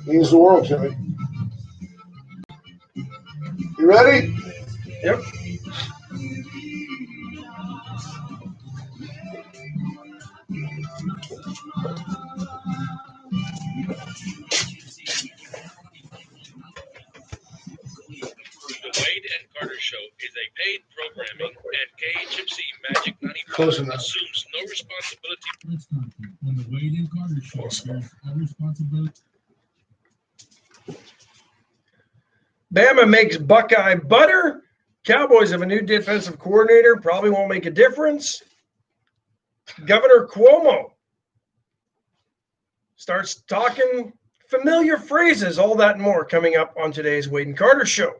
Means the world to me. You ready? Yep. The Wade and Carter Show is a paid programming, and KHFC Magic 95 Close enough. assumes no responsibility. Sports content on the Wade and Carter Show bears all responsibility. Bama makes Buckeye butter. Cowboys have a new defensive coordinator. Probably won't make a difference. Governor Cuomo starts talking familiar phrases, all that and more coming up on today's Wade and Carter Show.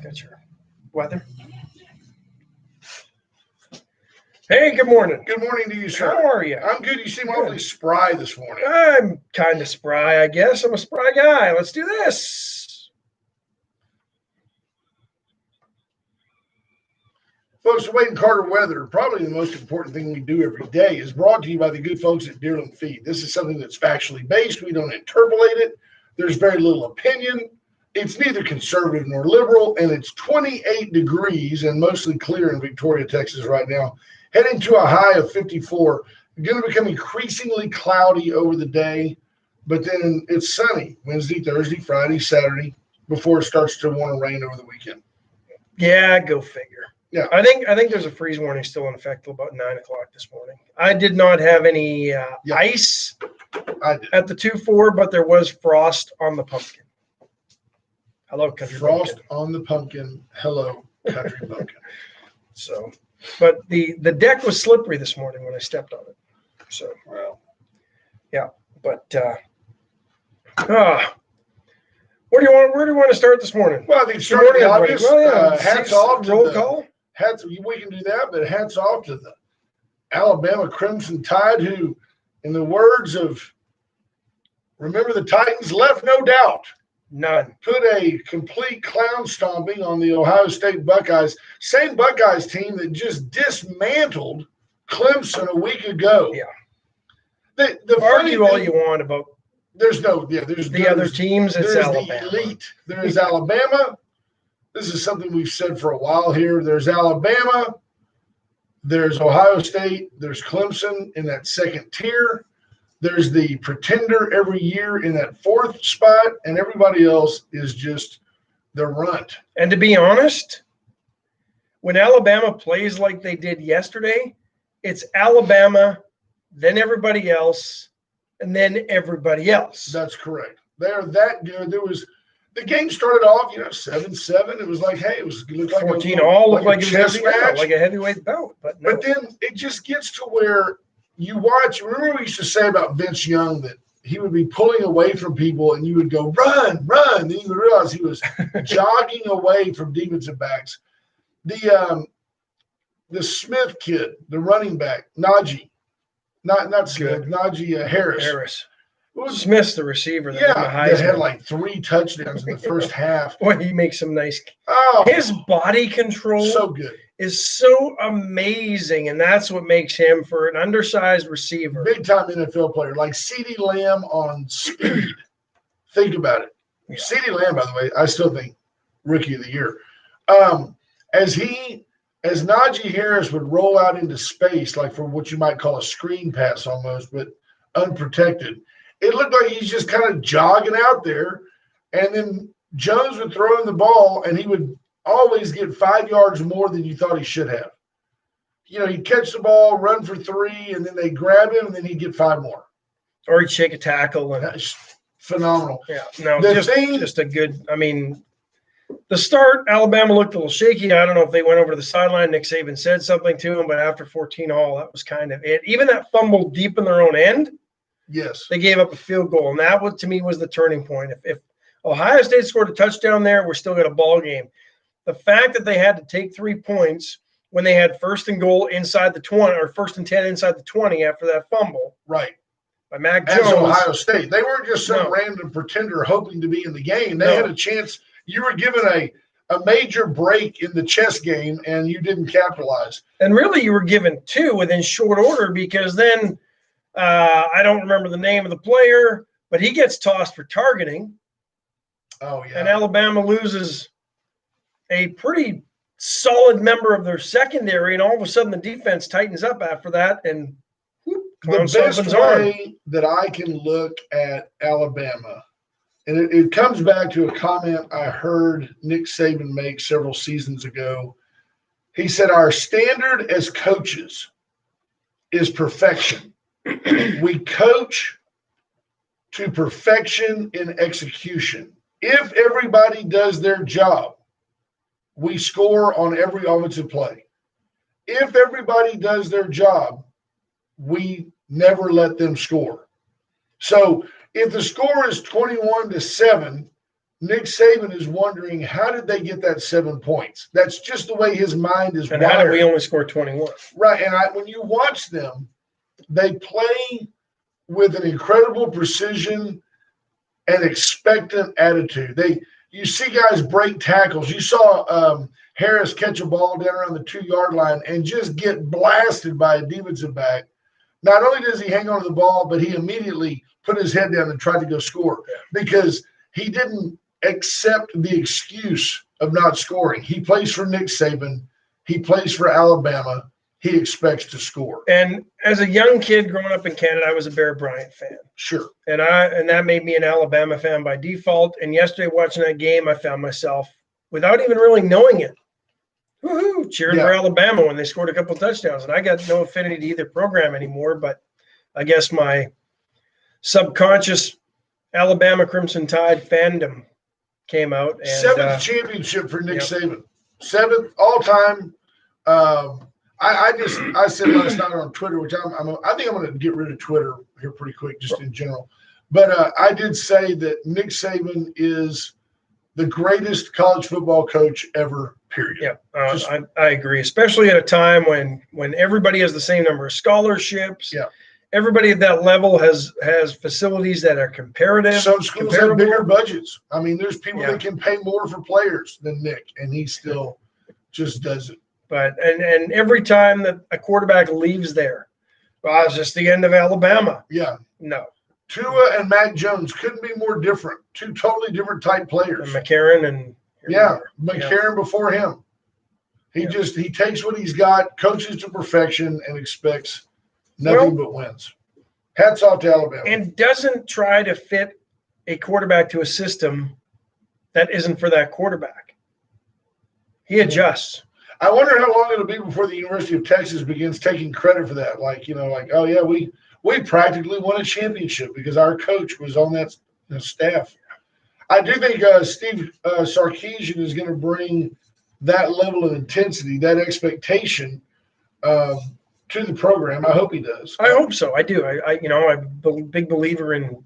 Got your weather. Hey, good morning. Good morning to you, sir. How are you? I'm good. You seem awfully spry this morning. I'm kind of spry, I guess. I'm a spry guy. Let's do this. Folks, the Wade and Carter weather, probably the most important thing we do every day, is brought to you by the good folks at Deerland Feed. This is something that's factually based. We don't interpolate it. There's very little opinion. It's neither conservative nor liberal, and it's 28 degrees and mostly clear in Victoria, Texas right now, heading to a high of 54. Going to become increasingly cloudy over the day, but then it's sunny Wednesday, Thursday, Friday, Saturday before it starts to want to rain over the weekend. Yeah, go figure. Yeah. I think there's a freeze warning still in effect till about 9 o'clock this morning. I did not have any ice at the 2-4, but there was frost on the pumpkin. Hello, country Frost bumpkin. on the pumpkin. Hello, country bumpkin. So, but the deck was slippery this morning when I stepped on it. So, Well, yeah. But where do you want to start this morning? well, I think Good start morning, the everybody. obvious. Well, yeah, Hats off to roll the call. we can do that, but hats off to the Alabama Crimson Tide, who, in the words of Remember the Titans, left no doubt. None. Put a complete clown stomping on the Ohio State Buckeyes. Same Buckeyes team that just dismantled Clemson a week ago. Yeah. The funny Argue all thing- you want about There's the other teams. It's there's Alabama. the elite. There is Alabama. This is something we've said for a while here. There's Alabama. There's Ohio State. There's Clemson in that second tier. There's the pretender every year in that fourth spot, and everybody else is just the runt. And to be honest, when Alabama plays like they did yesterday, it's Alabama, then everybody else, and then everybody else. That's correct. They're that good. The game started off, 7-7. It was like, hey, it looked like 14 all looked like a it chess was match. like a heavyweight bout. But no. But then it just gets to where you watch. Remember we used to say about Vince Young that he would be pulling away from people and you would go, run, run. Then you would realize he was jogging away from defensive backs. The Smith kid, the running back, Najee. Not Smith, Najee Harris. Smith's the receiver. That had like 3 touchdowns in the first half. Boy, he makes some nice. Oh, his body control so good. Is so amazing, and that's what makes him for an undersized receiver. Big time NFL player, like CeeDee Lamb on speed. Think about it. Yeah. CeeDee Lamb, by the way, I still think Rookie of the Year. As Najee Harris would roll out into space, like for what you might call a screen pass almost, but unprotected, it looked like he's just kind of jogging out there, and then Jones would throw him the ball, and he would always get 5 yards more than you thought he should have. He'd catch the ball, run for 3, and then they grab him, and then he'd get 5 more. Or he'd shake a tackle. And that's phenomenal. Yeah, no, just a good – I mean, the start, Alabama looked a little shaky. I don't know if they went over to the sideline. Nick Saban said something to him, but after 14 all, that was kind of it. Even that fumble deep in their own end, yes, they gave up a field goal, and that, to me, was the turning point. If Ohio State scored a touchdown there, we're still got a ball game. The fact that they had to take 3 points when they had 1st and goal inside the 20 or 1st and 10 inside the 20 after that fumble Right. by Mac As Jones. Ohio State. They weren't just some No. random pretender hoping to be in the game. They No. had a chance. You were given a major break in the chess game, and you didn't capitalize. And really, you were given 2 within short order because then I don't remember the name of the player, but he gets tossed for targeting, Oh, yeah. and Alabama loses a pretty solid member of their secondary, and all of a sudden the defense tightens up after that, and whoop, The Clown best Stompin's arm. way that I can look at Alabama, and it comes back to a comment I heard Nick Saban make several seasons ago. He said, our standard as coaches is perfection. We coach to perfection in execution. If everybody does their job, we score on every offensive play. If everybody does their job, we never let them score. So if the score is 21-7, Nick Saban is wondering, how did they get that 7 points? That's just the way his mind is And wired. how did we only score 21? Right. And when you watch them, they play with an incredible precision and expectant attitude. You see guys break tackles. You saw Harris catch a ball down around the 2-yard line and just get blasted by a defensive back. Not only does he hang on to the ball, but he immediately put his head down and tried to go score because he didn't accept the excuse of not scoring. He plays for Nick Saban. He plays for Alabama. He expects to score. And as a young kid growing up in Canada, I was a Bear Bryant fan. Sure. And that made me an Alabama fan by default. And yesterday watching that game, I found myself, without even really knowing it, cheering for Alabama when they scored a couple touchdowns. And I got no affinity to either program anymore, but I guess my subconscious Alabama Crimson Tide fandom came out. And, 7th championship for Nick Saban. 7th all-time. I said last night on Twitter, which I think I'm going to get rid of Twitter here pretty quick, just in general. But I did say that Nick Saban is the greatest college football coach ever, period. Yeah, I agree, especially at a time when everybody has the same number of scholarships. Yeah. Everybody at that level has facilities that are comparative. Some schools have bigger budgets. I mean, there's people that can pay more for players than Nick, and he still just does it. But and every time that a quarterback leaves there, well, it's just the end of Alabama. Yeah. No. Tua and Mac Jones couldn't be more different. 2 totally different type players. And McCarron and McCarron before him. He takes what he's got, coaches to perfection, and expects nothing but wins. Hats off to Alabama. And doesn't try to fit a quarterback to a system that isn't for that quarterback. He adjusts. I wonder how long it'll be before the University of Texas begins taking credit for that. Oh yeah, we practically won a championship because our coach was on that staff. I do think Steve Sarkisian is going to bring that level of intensity, that expectation to the program. I hope he does. I hope so. I do. I'm a big believer in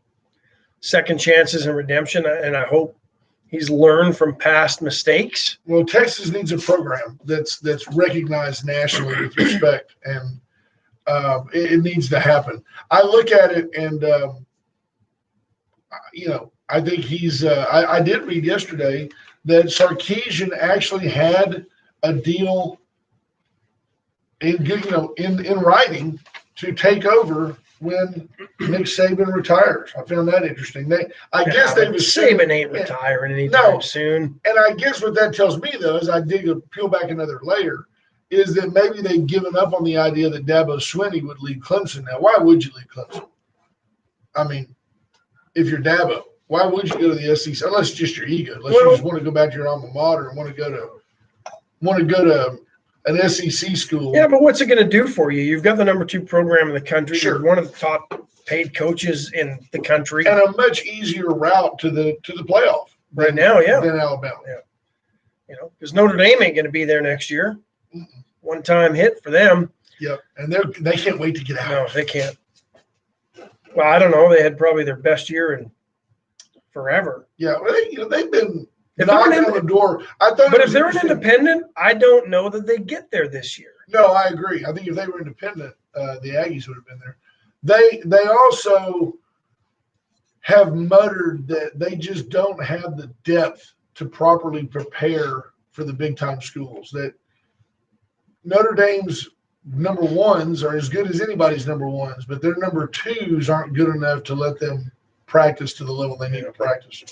second chances and redemption, and I hope he's learned from past mistakes. Well, Texas needs a program that's recognized nationally with respect, and it needs to happen. I look at it, and I think he's. I did read yesterday that Sarkisian actually had a deal in writing to take over when Nick Saban retires. I found that interesting. Saban ain't retiring anytime soon. And I guess what that tells me, though, as I peel back another layer, is that maybe they've given up on the idea that Dabo Swinney would leave Clemson. Now, why would you leave Clemson? I mean, if you're Dabo, why would you go to the SEC? Unless it's just your ego. Unless you just want to go back to your alma mater and want to go to an SEC school. Yeah, but what's it going to do for you? You've got the number 2 program in the country. Sure. You're one of the top paid coaches in the country. And a much easier route to the playoff right now, than Alabama. Yeah. Because Notre Dame ain't going to be there next year. One-time hit for them. Yep. And they can't wait to get out. No, they can't. Well, I don't know. They had probably their best year in forever. Yeah, well, they've been If they're knocking an on the door. I thought, But it if was they're an interesting. independent, I don't know that they get there this year. No, I agree. I think if they were independent, the Aggies would have been there. They also have muttered that they just don't have the depth to properly prepare for the big time schools. That Notre Dame's number ones are as good as anybody's number ones, but their number twos aren't good enough to let them practice to the level they need to practice.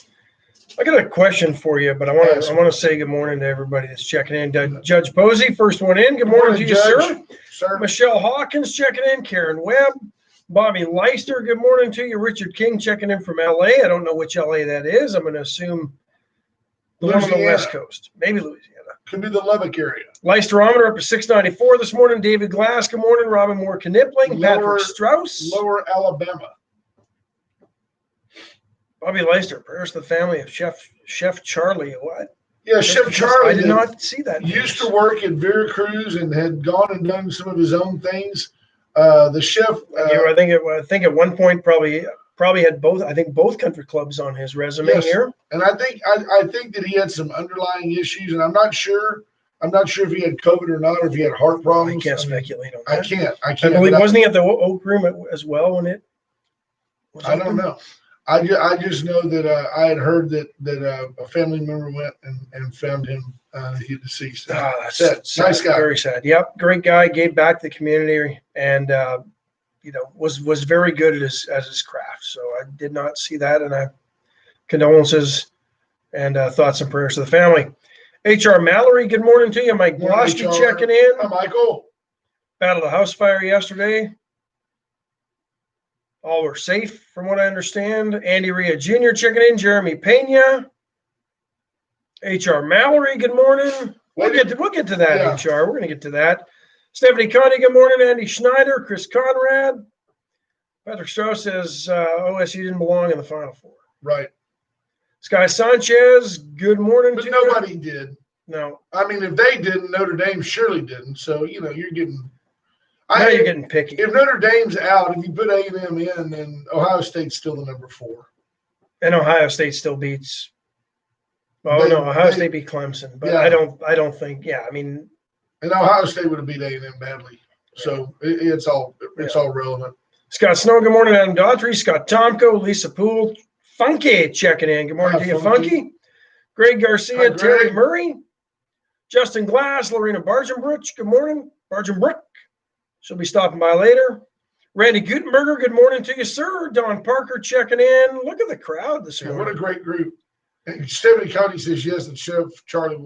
I got a question for you, but I want to say good morning to everybody that's checking in. Judge Posey, first one in. Good morning to you, Judge. sir. Michelle Hawkins checking in. Karen Webb. Bobby Leister, good morning to you. Richard King checking in from LA. I don't know which LA that is. I'm going to assume the one on the Louisiana. West Coast. Maybe Louisiana. Could be the Lubbock area. Leisterometer up to 694 this morning. David Glass, good morning. Robin Moore Knipling. Lower- Patrick Strauss. Lower Alabama. Bobby Leister, prayers to the family of Chef Charlie. What? Yeah, Chef Charlie I did not see that. used to work at Veracruz and had gone and done some of his own things. The chef, I think at one point probably had both. I think both country clubs on his resume Yes. here. and I think that he had some underlying issues, and I'm not sure if he had COVID or not, or if he had heart I problems. can't I mean, speculate on I that. can't. I believe but wasn't he at the Oak Room as well when it? Was I don't know. I just know that I had heard that a family member went and found him he deceased. Ah, that's Sad. sad. Nice guy. Very sad. Yep, great guy. Gave back to the community, and was very good at his craft. So I did not see that, and condolences and thoughts and prayers to the family. H.R. Mallory, good morning to you. Mike Morning, Blosky HR. checking in. Hi, Michael. Battle of the house fire yesterday. All were safe, from what I understand. Andy Ria Jr. checking in. Jeremy Pena. H.R. Mallory, good morning. We'll get to that, Yeah. H.R. We're going to get to that. Stephanie Conti, good morning. Andy Schneider. Chris Conrad. Patrick Strauss says OSU didn't belong in the Final Four. Right, Sky Sanchez, good morning but to nobody did. you. No. I mean, if they didn't, Notre Dame surely didn't. So you're getting. Now you're getting picky. If Notre Dame's out, if you put A&M in, then Ohio State's still the number 4. And Ohio State still beats. Oh no, Ohio State beat Clemson, but Yeah. I don't think. Yeah, I mean, And Ohio State would have beat A&M badly. So it's all relevant. Scott Snow, good morning. Adam Daughtry, Scott Tomko, Lisa Poole, Funky checking in. Good morning Hi, to you, Funky. Funky. Greg Garcia, Hi, Greg. Terry Murray, Justin Glass, Lorena Bargenbrook. Good morning, Bargenbrook. She'll be stopping by later. Randy Gutenberger, good morning to you, sir. Don Parker checking in. Look at the crowd this Yeah, what morning. a great group. And Stephanie County says yes, that Chef Charlie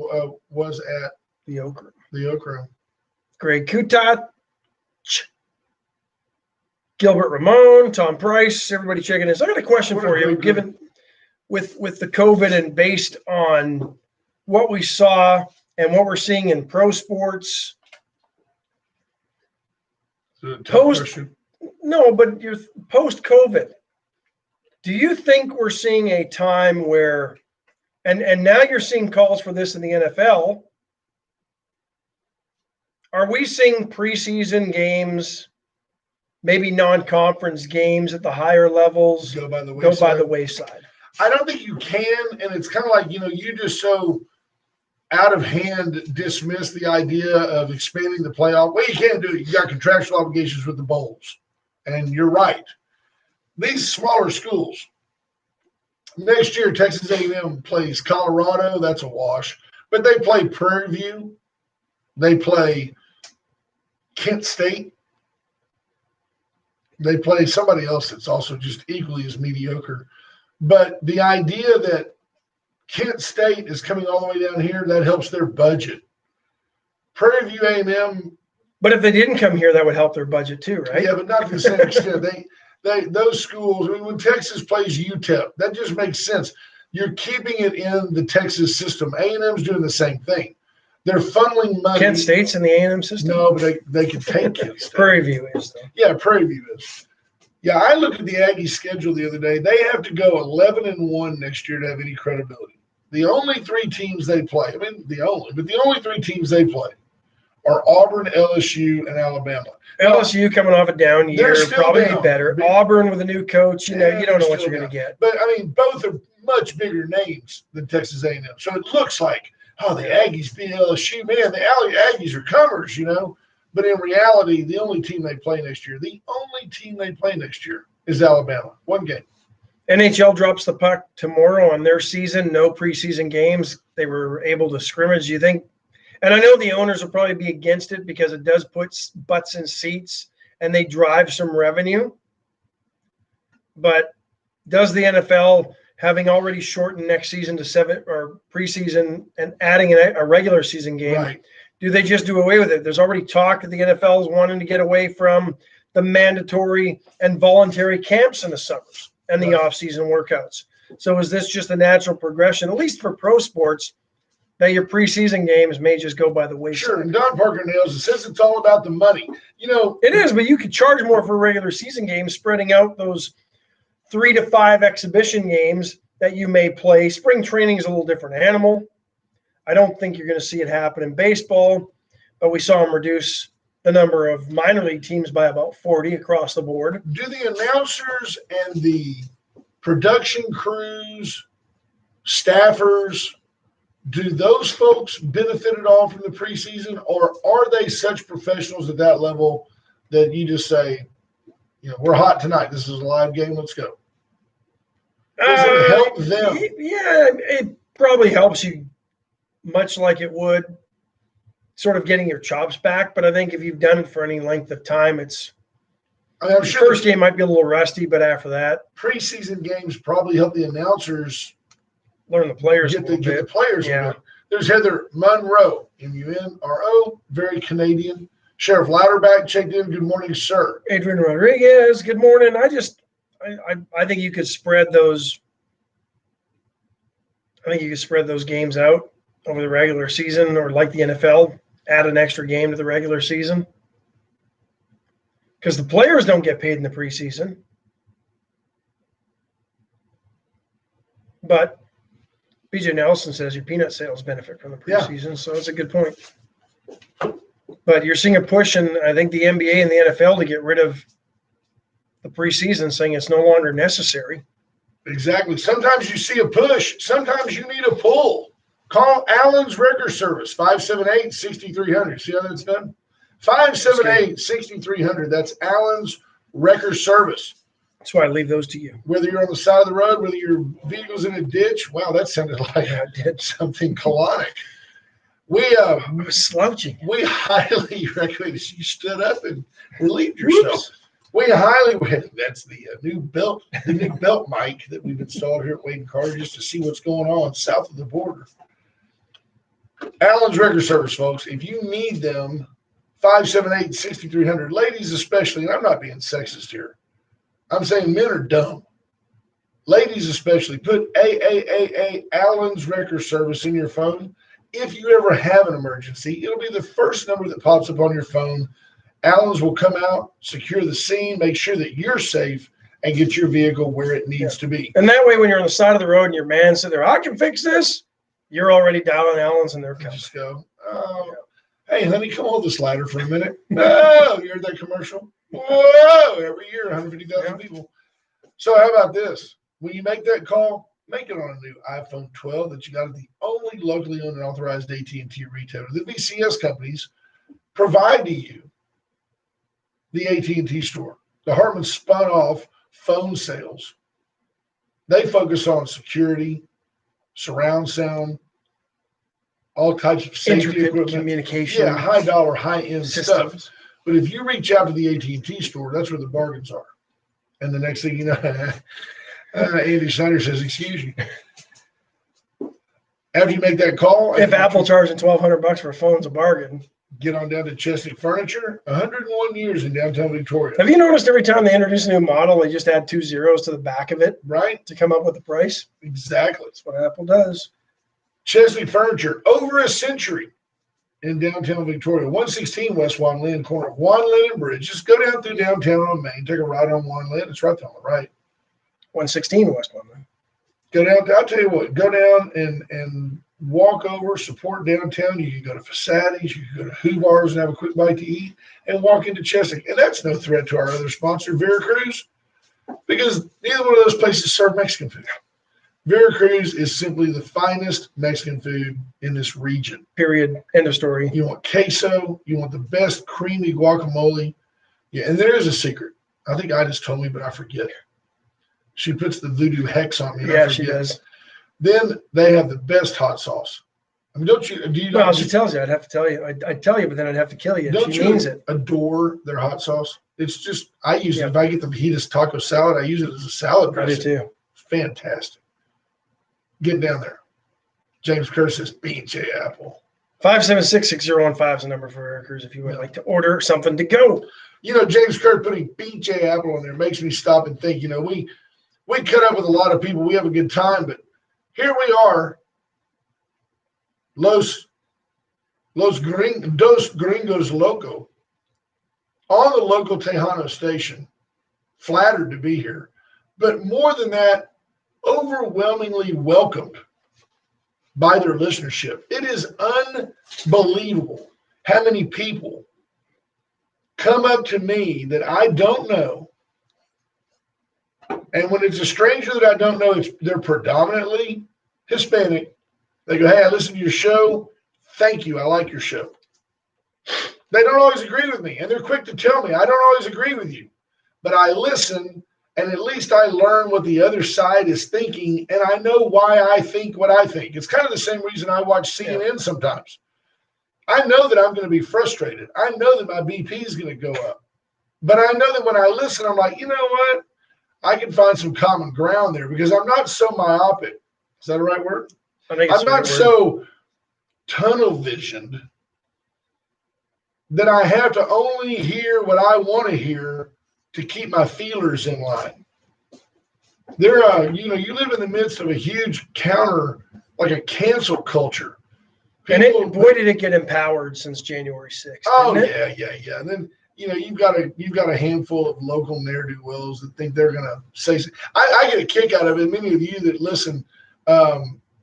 was at The Oak Room. the Oak Room. Greg Kutat, Gilbert Ramon, Tom Price, everybody checking in. So I got a question What a for you. great Given with the COVID and based on what we saw and what we're seeing in pro sports, So a tough Post- question. no, but you're post COVID. Do you think we're seeing a time where, and now you're seeing calls for this in the NFL? Are we seeing preseason games, maybe non-conference games at the higher levels Go by the way. go by the wayside? I don't think you can, and it's kind of like, you just so out of hand dismiss the idea of expanding the playoff. Well, you can't do it. You got contractual obligations with the bowls. And you're right. These smaller schools, next year, Texas A&M plays Colorado. That's a wash. But they play Prairie View. They play Kent State. They play somebody else that's also just equally as mediocre. But the idea that Kent State is coming all the way down here, that helps their budget. Prairie View A&M, But if they didn't come here, that would help their budget too, right? yeah, but not to the same extent. Those schools, I mean, when Texas plays UTEP, that just makes sense. You're keeping it in the Texas system. A&M's doing the same thing. They're funneling money. Kent State's in the A&M system? No, but they can take Kent State. Prairie View is, though. Yeah, Prairie View is. Yeah, I looked at the Aggie schedule the other day. They have to go 11-1 next year to have any credibility. The only 3 teams they play, but the only 3 teams they play are Auburn, LSU, and Alabama. LSU coming off a down year, They're still probably down. be better. But- Auburn with a new coach, you Yeah, don't know what they're you're going to still get. But I mean, both are much bigger names than Texas A&M. So it looks like, oh, the Aggies beat LSU. Man, the Aggies are comers, But in reality, the only team they play next year is Alabama. One game. NHL drops the puck tomorrow on their season. No preseason games. They were able to scrimmage. Do you think? And I know the owners will probably be against it because it does put butts in seats and they drive some revenue. But does the NFL, having already shortened next season to 7 or preseason and adding a regular season game, Right. do they just do away with it? There's already talk that the NFL is wanting to get away from the mandatory and voluntary camps in the summers and the Right. off-season workouts. So is this just a natural progression, at least for pro sports, that your preseason games may just go by the wayside? Sure, and Don Parker nails it. Says it's all about the money. It is, but you could charge more for regular season games, spreading out those 3 to 5 exhibition games that you may play. Spring training is a little different animal. I don't think you're going to see it happen in baseball, but we saw them reduce the number of minor league teams by about 40 across the board. Do the announcers and the production crews, staffers, do those folks benefit at all from the preseason, or are they such professionals at that level that you just say, we're hot tonight. This is a live game. Let's go. Does it help them? Yeah, it probably helps you, much like it would sort of getting your chops back. But I think if you've done it for any length of time, I'm the sure first game might be a little rusty, but after that, preseason games probably help the announcers learn the players a get little the bit. players. Yeah. There's Heather Munro, Munro, very Canadian. Sheriff Louderback checked in. Good morning, sir. Adrian Rodriguez, good morning. I think you could spread those. I think you could spread those games out over the regular season, or like the NFL, add an extra game to the regular season. Because the players don't get paid in the preseason. But BJ Nelson says your peanut sales benefit from the preseason, so it's a good point. But you're seeing a push in, I think, the NBA and the NFL to get rid of the preseason, saying it's no longer necessary. Exactly. Sometimes you see a push. Sometimes you need a pull. Call Allen's Wrecker Service, 578-6300. See how that's done? 578-6300. That's Allen's Wrecker Service. That's why I leave those to you. Whether you're on the side of the road, whether your vehicle's in a ditch. Wow, that sounded like I did something colonic. I was slouching. We highly recommend you stood up and relieved yourself. We highly that's the new belt mic that we've installed here at Wade & Carter just to see what's going on south of the border. Allen's Wrecker Service, folks. If you need them, 578-6300. Ladies especially, and I'm not being sexist here. I'm saying men are dumb. Ladies especially, put AAAA Allen's Wrecker Service in your phone. If you ever have an emergency, it'll be the first number that pops up on your phone. Allen's will come out, secure the scene, make sure that you're safe, and get your vehicle where it needs to be. And that way, when you're on the side of the road and your man said there, I can fix this, you're already dialing Allen's and they're coming. Just go, hey, honey, come hold this ladder for a minute. No, you heard that commercial? Whoa, every year, 150,000 people. So how about this? When you make that call, make it on a new iPhone 12 that you got at the only locally owned and authorized AT&T retailer. The VCS companies provide to you the AT&T store. The Hartman spun off phone sales. They focus on security, surround sound, all types of safety Intricate equipment. communication. Yeah, high dollar, high end stuff. systems. But if you reach out to the AT&T store, that's where the bargains are. And the next thing you know, Andy Snyder says, excuse you. After you make that call, If Apple charging $1,200 for a phone's a bargain. get on down to Chesnick Furniture, 101 years in downtown Victoria. Have you noticed every time they introduce a new model, they just add 2 zeros to the back of it Right? to come up with the price? Exactly. That's what Apple does. Chesney Furniture, over a century in downtown Victoria, 116 West Juan Lynn, corner of Juan Lynn and Bridge. Just go down through downtown on Main, take a ride on Juan Lynn. It's right there on the right. 116 West London. Go down. I'll tell you what. Go down and walk over, support downtown. You can go to Fasadi's, you can go to Huvar's and have a quick bite to eat, and walk into Chesnick. And that's no threat to our other sponsor, Veracruz, because neither one of those places serve Mexican food. Veracruz is simply the finest Mexican food in this region. Period. End of story. You want queso. You want the best creamy guacamole. Yeah, and there is a secret. I think I just told me, but I forget. She puts the voodoo hex on me. And I Yeah, forget. she does. Then they have the best hot sauce. I mean, do you Well, not she tells you. I'd have to tell you. I'd tell you, but then I'd have to kill you. don't She you means it. adore their hot sauce? It's just, I use Yeah. it. If I get the fajitas taco salad, I use it as a salad I do dressing. too. It's fantastic. Get down there. James Kerr says BJ Apple. 576-6015 is the number for Veracruz if you would like to order something to go. You know, James Kerr putting BJ Apple on there makes me stop and think, you know, we cut up with a lot of people. We have a good time, but here we are. Dos Gringos Loco on the local Tejano station. Flattered to be here. But more than that, overwhelmingly welcomed by their listenership. It is unbelievable how many people come up to me that I don't know. And when it's a stranger that I don't know, they're predominantly Hispanic. They go, hey, I listen to your show. Thank you. I like your show. They don't always agree with me, and they're quick to tell me, I don't always agree with you. But I listen, and at least I learn what the other side is thinking, and I know why I think what I think. It's kind of the same reason I watch CNN sometimes. I know that I'm going to be frustrated. I know that my BP is going to go up. But I know that when I listen, I'm like, you know what? I can find some common ground there because I'm not so myopic. Is that the right word? I think it's I'm not so tunnel visioned that I have to only hear what I want to hear to keep my feelers in line. You live in the midst of a huge like a cancel culture. Boy, did it get empowered since January 6th. Oh, didn't it? yeah. And then, you've got a handful of local ne'er-do-wells that think they're going to say something. I get a kick out of it. Many of you that listen,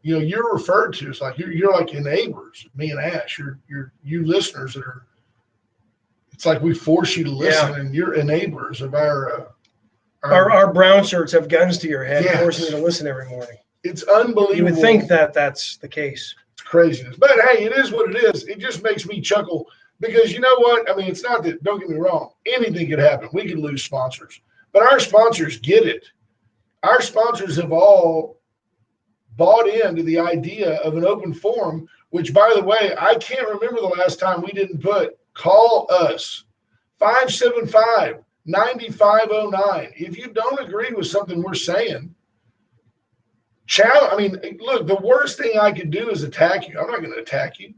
you're referred to. It's like you're like enablers. Me and Ash, you listeners that are. It's like we force you to listen, and you're enablers of our brown shirts have guns to your head, Yes. forcing you to listen every morning. It's unbelievable. You would think that that's the case. It's craziness, but hey, it is what it is. It just makes me chuckle because you know what? I mean, it's not that. Don't get me wrong. Anything could happen. We could lose sponsors, but our sponsors get it. Our sponsors have all bought into the idea of an open forum, which, by the way, I can't remember the last time we didn't put call us 575-9509. If you don't agree with something we're saying, look, the worst thing I could do is attack you. I'm not going to attack you.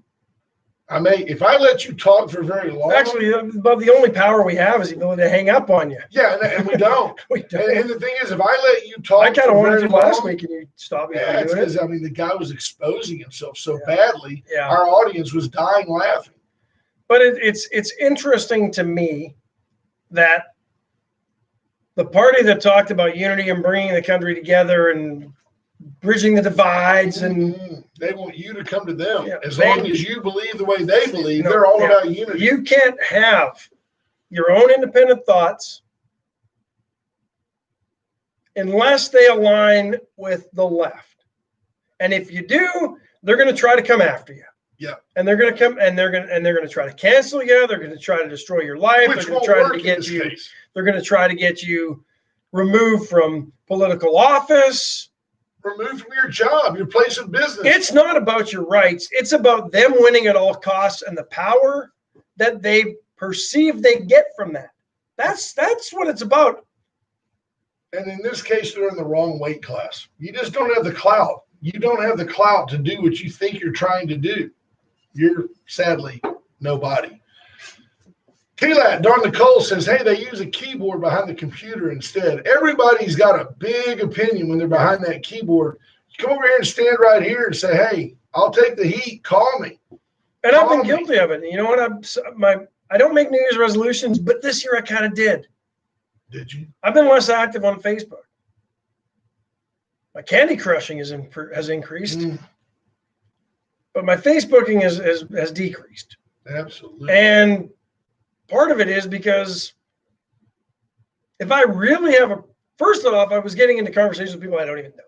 If I let you talk for very long. Actually, but the only power we have is the ability to hang up on you. Yeah, and we don't. We don't. And the thing is, if I let you talk, I kind of wanted to long, last week, and you stopped me. Yeah, from doing it. because the guy was exposing himself so badly. Yeah. Our audience was dying laughing. But it's interesting to me that the party that talked about unity and bringing the country together and bridging the divides and they want you to come to them. Yeah, as long as you believe the way they believe, No, they're all yeah. about unity. you can't have your own independent thoughts unless they align with the left. And if you do, they're going to try to come after you. Yeah. And they're going to come and they're going to try to cancel you. They're going to try to destroy your life. Which They're going won't to try work to in get this you. case. They're going to try to get you removed from political office. Removed from your job, your place of business. It's not about your rights. It's about them winning at all costs and the power that they perceive they get from that. That's what it's about. And in this case, they're in the wrong weight class. You just don't have the clout. You don't have the clout to do what you think you're trying to do. You're sadly nobody. T-Lat, Darn Nicole says, hey, they use a keyboard behind the computer instead. Everybody's got a big opinion when they're behind that keyboard. You come over here and stand right here and say, hey, I'll take the heat. Call me. And I've been Call me. guilty of it. You know what? I don't make New Year's resolutions, but this year I kind of did. Did you? I've been less active on Facebook. My candy crushing has increased, but my Facebooking has decreased. Absolutely. And part of it is because if I really have first off, I was getting into conversations with people I don't even know.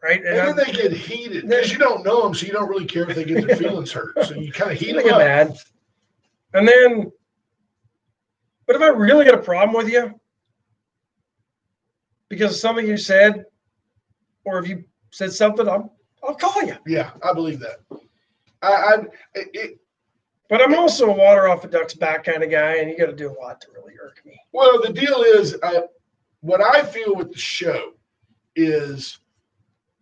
right? And then they get heated because you don't know them, so you don't really care if they get their feelings hurt. So you kind of heat they them get up. mad. And then, but if I really got a problem with you because of something you said, or if you said something, I'll call you. Yeah, I believe that. But I'm also a water off a duck's back kind of guy, and you got to do a lot to really irk me. Well, the deal is, what I feel with the show is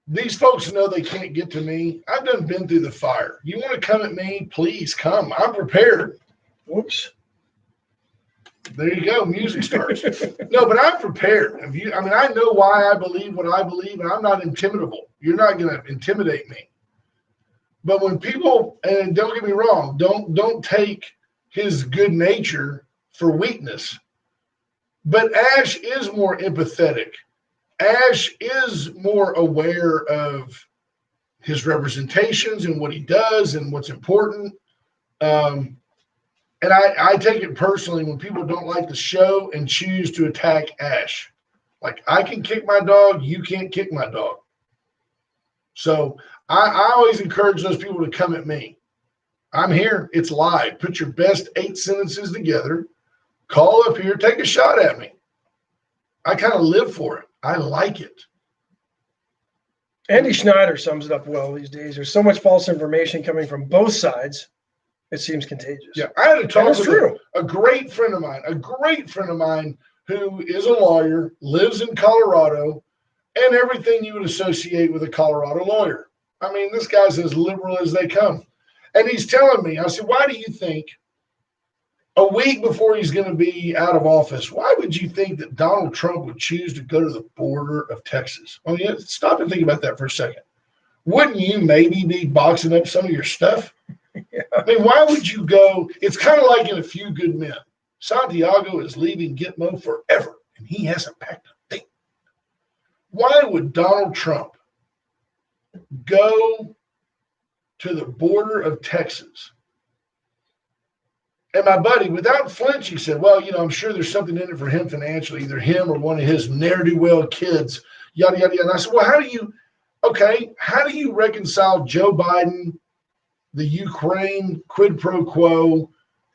these folks know they can't get to me. I've been through the fire. You want to come at me? Please come. I'm prepared. Whoops. There you go. Music starts. No, but I'm prepared. I know why I believe what I believe, and I'm not intimidable. You're not going to intimidate me. But when people, and don't get me wrong, don't take his good nature for weakness. But Ash is more empathetic. Ash is more aware of his representations and what he does and what's important. And I take it personally when people don't like the show and choose to attack Ash. Like, I can kick my dog, you can't kick my dog. So I always encourage those people to come at me. I'm here. It's live. Put your best 8 sentences together. Call up here. Take a shot at me. I kind of live for it. I like it. Andy Schneider sums it up well these days. There's so much false information coming from both sides. It seems contagious. Yeah, I had a talk with a great friend of mine who is a lawyer, lives in Colorado, and everything you would associate with a Colorado lawyer. I mean, this guy's as liberal as they come. And he's telling me, I said, why do you think a week before he's going to be out of office, why would you think that Donald Trump would choose to go to the border of Texas? I mean, stop and think about that for a second. Wouldn't you maybe be boxing up some of your stuff? Yeah. I mean, why would you go? It's kind of like in A Few Good Men. Santiago is leaving Gitmo forever, and he hasn't packed a thing. Why would Donald Trump go to the border of Texas? And my buddy, without flinching, said, well, I'm sure there's something in it for him financially, either him or one of his ne'er-do-well kids, yada, yada, yada. And I said, well, how do you reconcile Joe Biden, the Ukraine quid pro quo,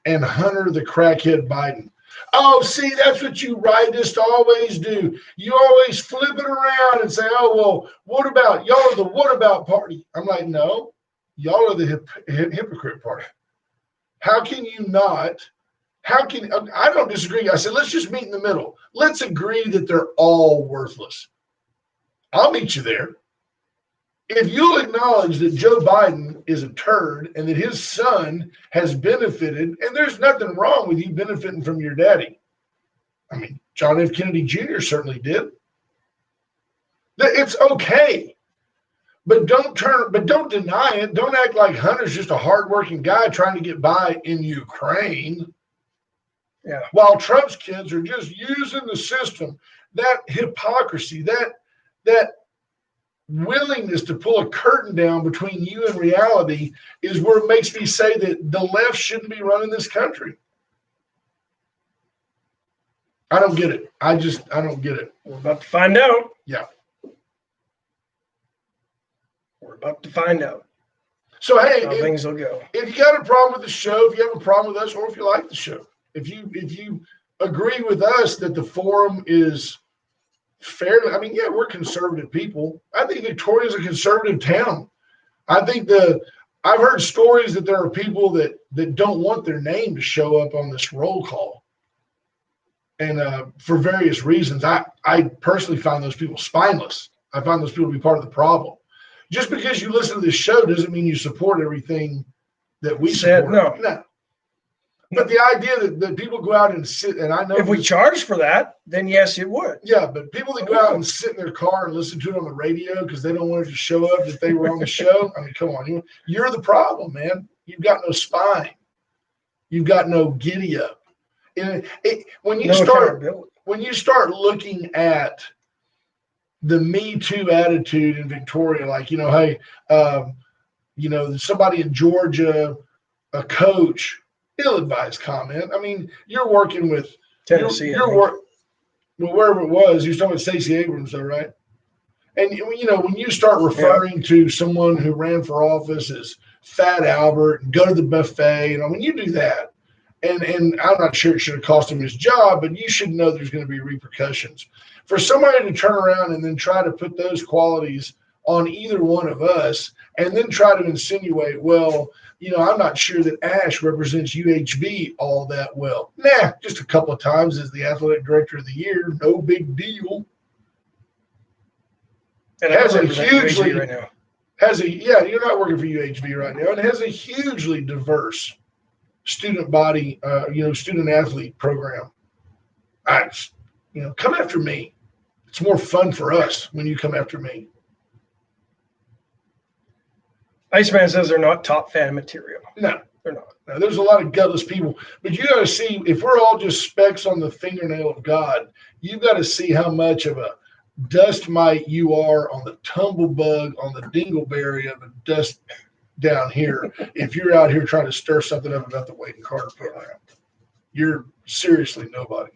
and Hunter the crackhead Biden? Oh, see, that's what you rightists always do. You always flip it around and say, oh, well, what about? Y'all are the what about party. I'm like, no, y'all are the hypocrite party. How can you not? I don't disagree. I said, let's just meet in the middle. Let's agree that they're all worthless. I'll meet you there. If you'll acknowledge that Joe Biden is a turd and that his son has benefited, and there's nothing wrong with you benefiting from your daddy. I mean, John F. Kennedy Jr. certainly did. It's okay. But don't deny it. Don't act like Hunter's just a hardworking guy trying to get by in Ukraine. Yeah. While Trump's kids are just using the system. That hypocrisy, that willingness to pull a curtain down between you and reality is where it makes me say that the left shouldn't be running this country. I don't get it. I don't get it. We're about to find out. Yeah. We're about to find out So, hey, how things will go. If you got a problem with the show, if you have a problem with us, or if you like the show, if you agree with us that the forum is fairly, I mean, yeah, we're conservative people. I think Victoria's a conservative town. I think I've heard stories that there are people that don't want their name to show up on this roll call. And for various reasons, I personally find those people spineless. I find those people to be part of the problem. Just because you listen to this show doesn't mean you support everything that we support. No. But the idea that people go out and sit, and I know if we charge for that, then yes, it would. Yeah, but people that go out and sit in their car and listen to it on the radio because they don't want it to show up that they were on the show. I mean, come on, you're the problem, man. You've got no spine. You've got no giddy up. When you start looking at the Me Too attitude in Victoria, like, hey, somebody in Georgia, a coach, ill-advised comment. I mean, you're working with Tennessee. Wherever it was, you're talking about Stacey Abrams, though, right? And when you start referring to someone who ran for office as Fat Albert and go to the buffet, when you do that, and I'm not sure it should have cost him his job, but you should know there's going to be repercussions. For somebody to turn around and then try to put those qualities on either one of us and then try to insinuate, well, I'm not sure that Ash represents UHB all that well. Nah, just a couple of times as the athletic director of the year. No big deal. And Has a represent hugely UHB right now. You're not working for UHB right now. It has a hugely diverse student body, student athlete program. Come after me. It's more fun for us when you come after me. Iceman says they're not top fan material. No, They're not. now, there's a lot of gutless people, but you got to see, if we're all just specks on the fingernail of God, you've got to see how much of a dust mite you are on the tumblebug, on the dingleberry of a dust down here. If you're out here trying to stir something up about the Wade and Carter program, you're seriously nobody.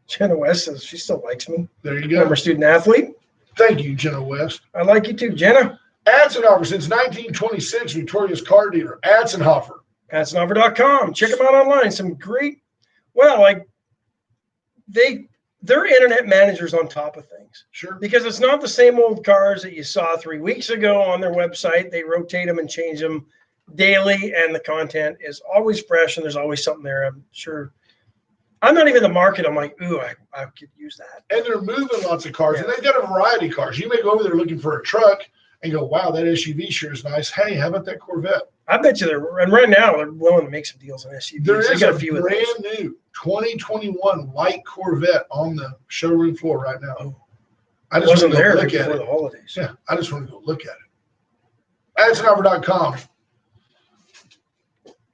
Jenna West says she still likes me. There you go. Former student athlete. Thank you, Jenna West. I like you too, Jenna. Atzenhofer, since 1926, Victoria's car dealer. Atzenhofer. Atzenhofer.com. Check them out online. Some great, they're internet managers on top of things. Sure. Because it's not the same old cars that you saw 3 weeks ago on their website. They rotate them and change them daily, and the content is always fresh, and there's always something there. I'm sure. I'm not even the market. I'm like, ooh, I could use that. And they're moving lots of cars, and they've got a variety of cars. You may go over there looking for a truck and go, wow, that SUV sure is nice. Hey, how about that Corvette? I bet you and right now they're willing to make some deals on SUVs. There They is got a few of brand those. new 2021 white Corvette on the showroom floor right now. I just Wasn't want to there go right look at before it. the holidays. Yeah, I just want to go look at it. Atzenhofer.com.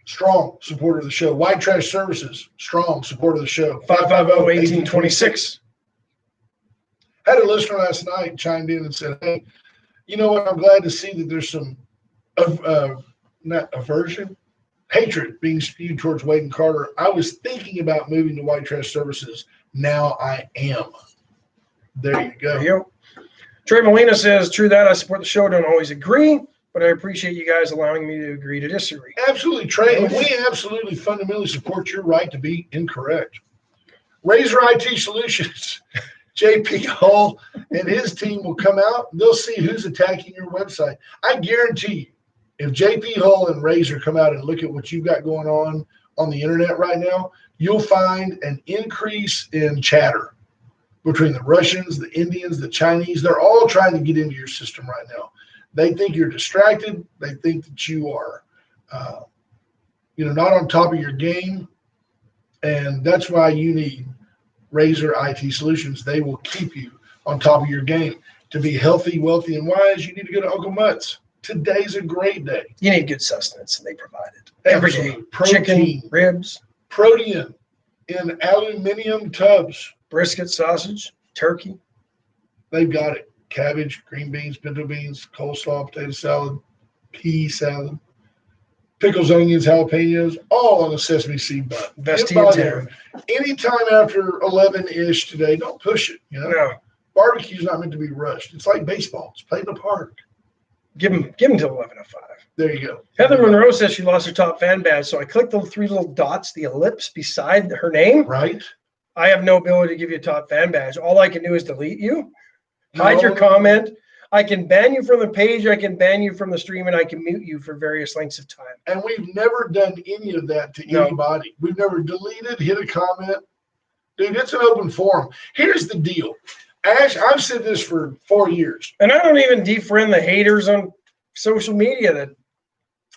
Strong supporter of the show. White Trash Services. Strong supporter of the show. 550-1826. Had a listener last night chimed in and said, hey, you know what? I'm glad to see that there's some not aversion, hatred being spewed towards Wade and Carter. I was thinking about moving to White Trash Services. Now I am. There you go. There you go. Trey Molina says, true that. I support the show. Don't always agree, but I appreciate you guys allowing me to agree to disagree. Absolutely, Trey. And we absolutely fundamentally support your right to be incorrect. Razor IT Solutions. JP Hall and his team will come out. They'll see who's attacking your website. I guarantee you, if JP Hull and Razor come out and look at what you've got going on the internet right now, you'll find an increase in chatter between the Russians, the Indians, the Chinese. They're all trying to get into your system right now. They think you're distracted. They think that you are, not on top of your game. And that's why you need Razor IT Solutions. They will keep you on top of your game. To be healthy, wealthy, and wise, you need to go to Uncle Mutt's. Today's a great day. You need good sustenance, and they provide it every day. Absolutely. Protein, Chicken, ribs, protein in aluminum tubs. brisket, sausage, turkey. They've got it. Cabbage, green beans, pinto beans, coleslaw, potato salad, pea salad, pickles, onions, jalapenos, all on a sesame seed bun. Best Get tea in by there. town. Anytime after 11-ish today, don't push it. No, Barbecue's not meant to be rushed. It's like baseball. It's played in the park. give them till 11:05. There you go. Heather Monroe says she lost her top fan badge, so I clicked the three little dots, the ellipse beside her name. Right? I have no ability to give you a top fan badge. All I can do is delete you, hide No. your comment. I can ban you from the page. I can ban you from the stream, and I can mute you for various lengths of time. And we've never done any of that to No. anybody. We've never deleted, hit a comment. Dude, it's an open forum. Here's the deal. Ash, I've said this for 4 years. And I don't even defriend the haters on social media that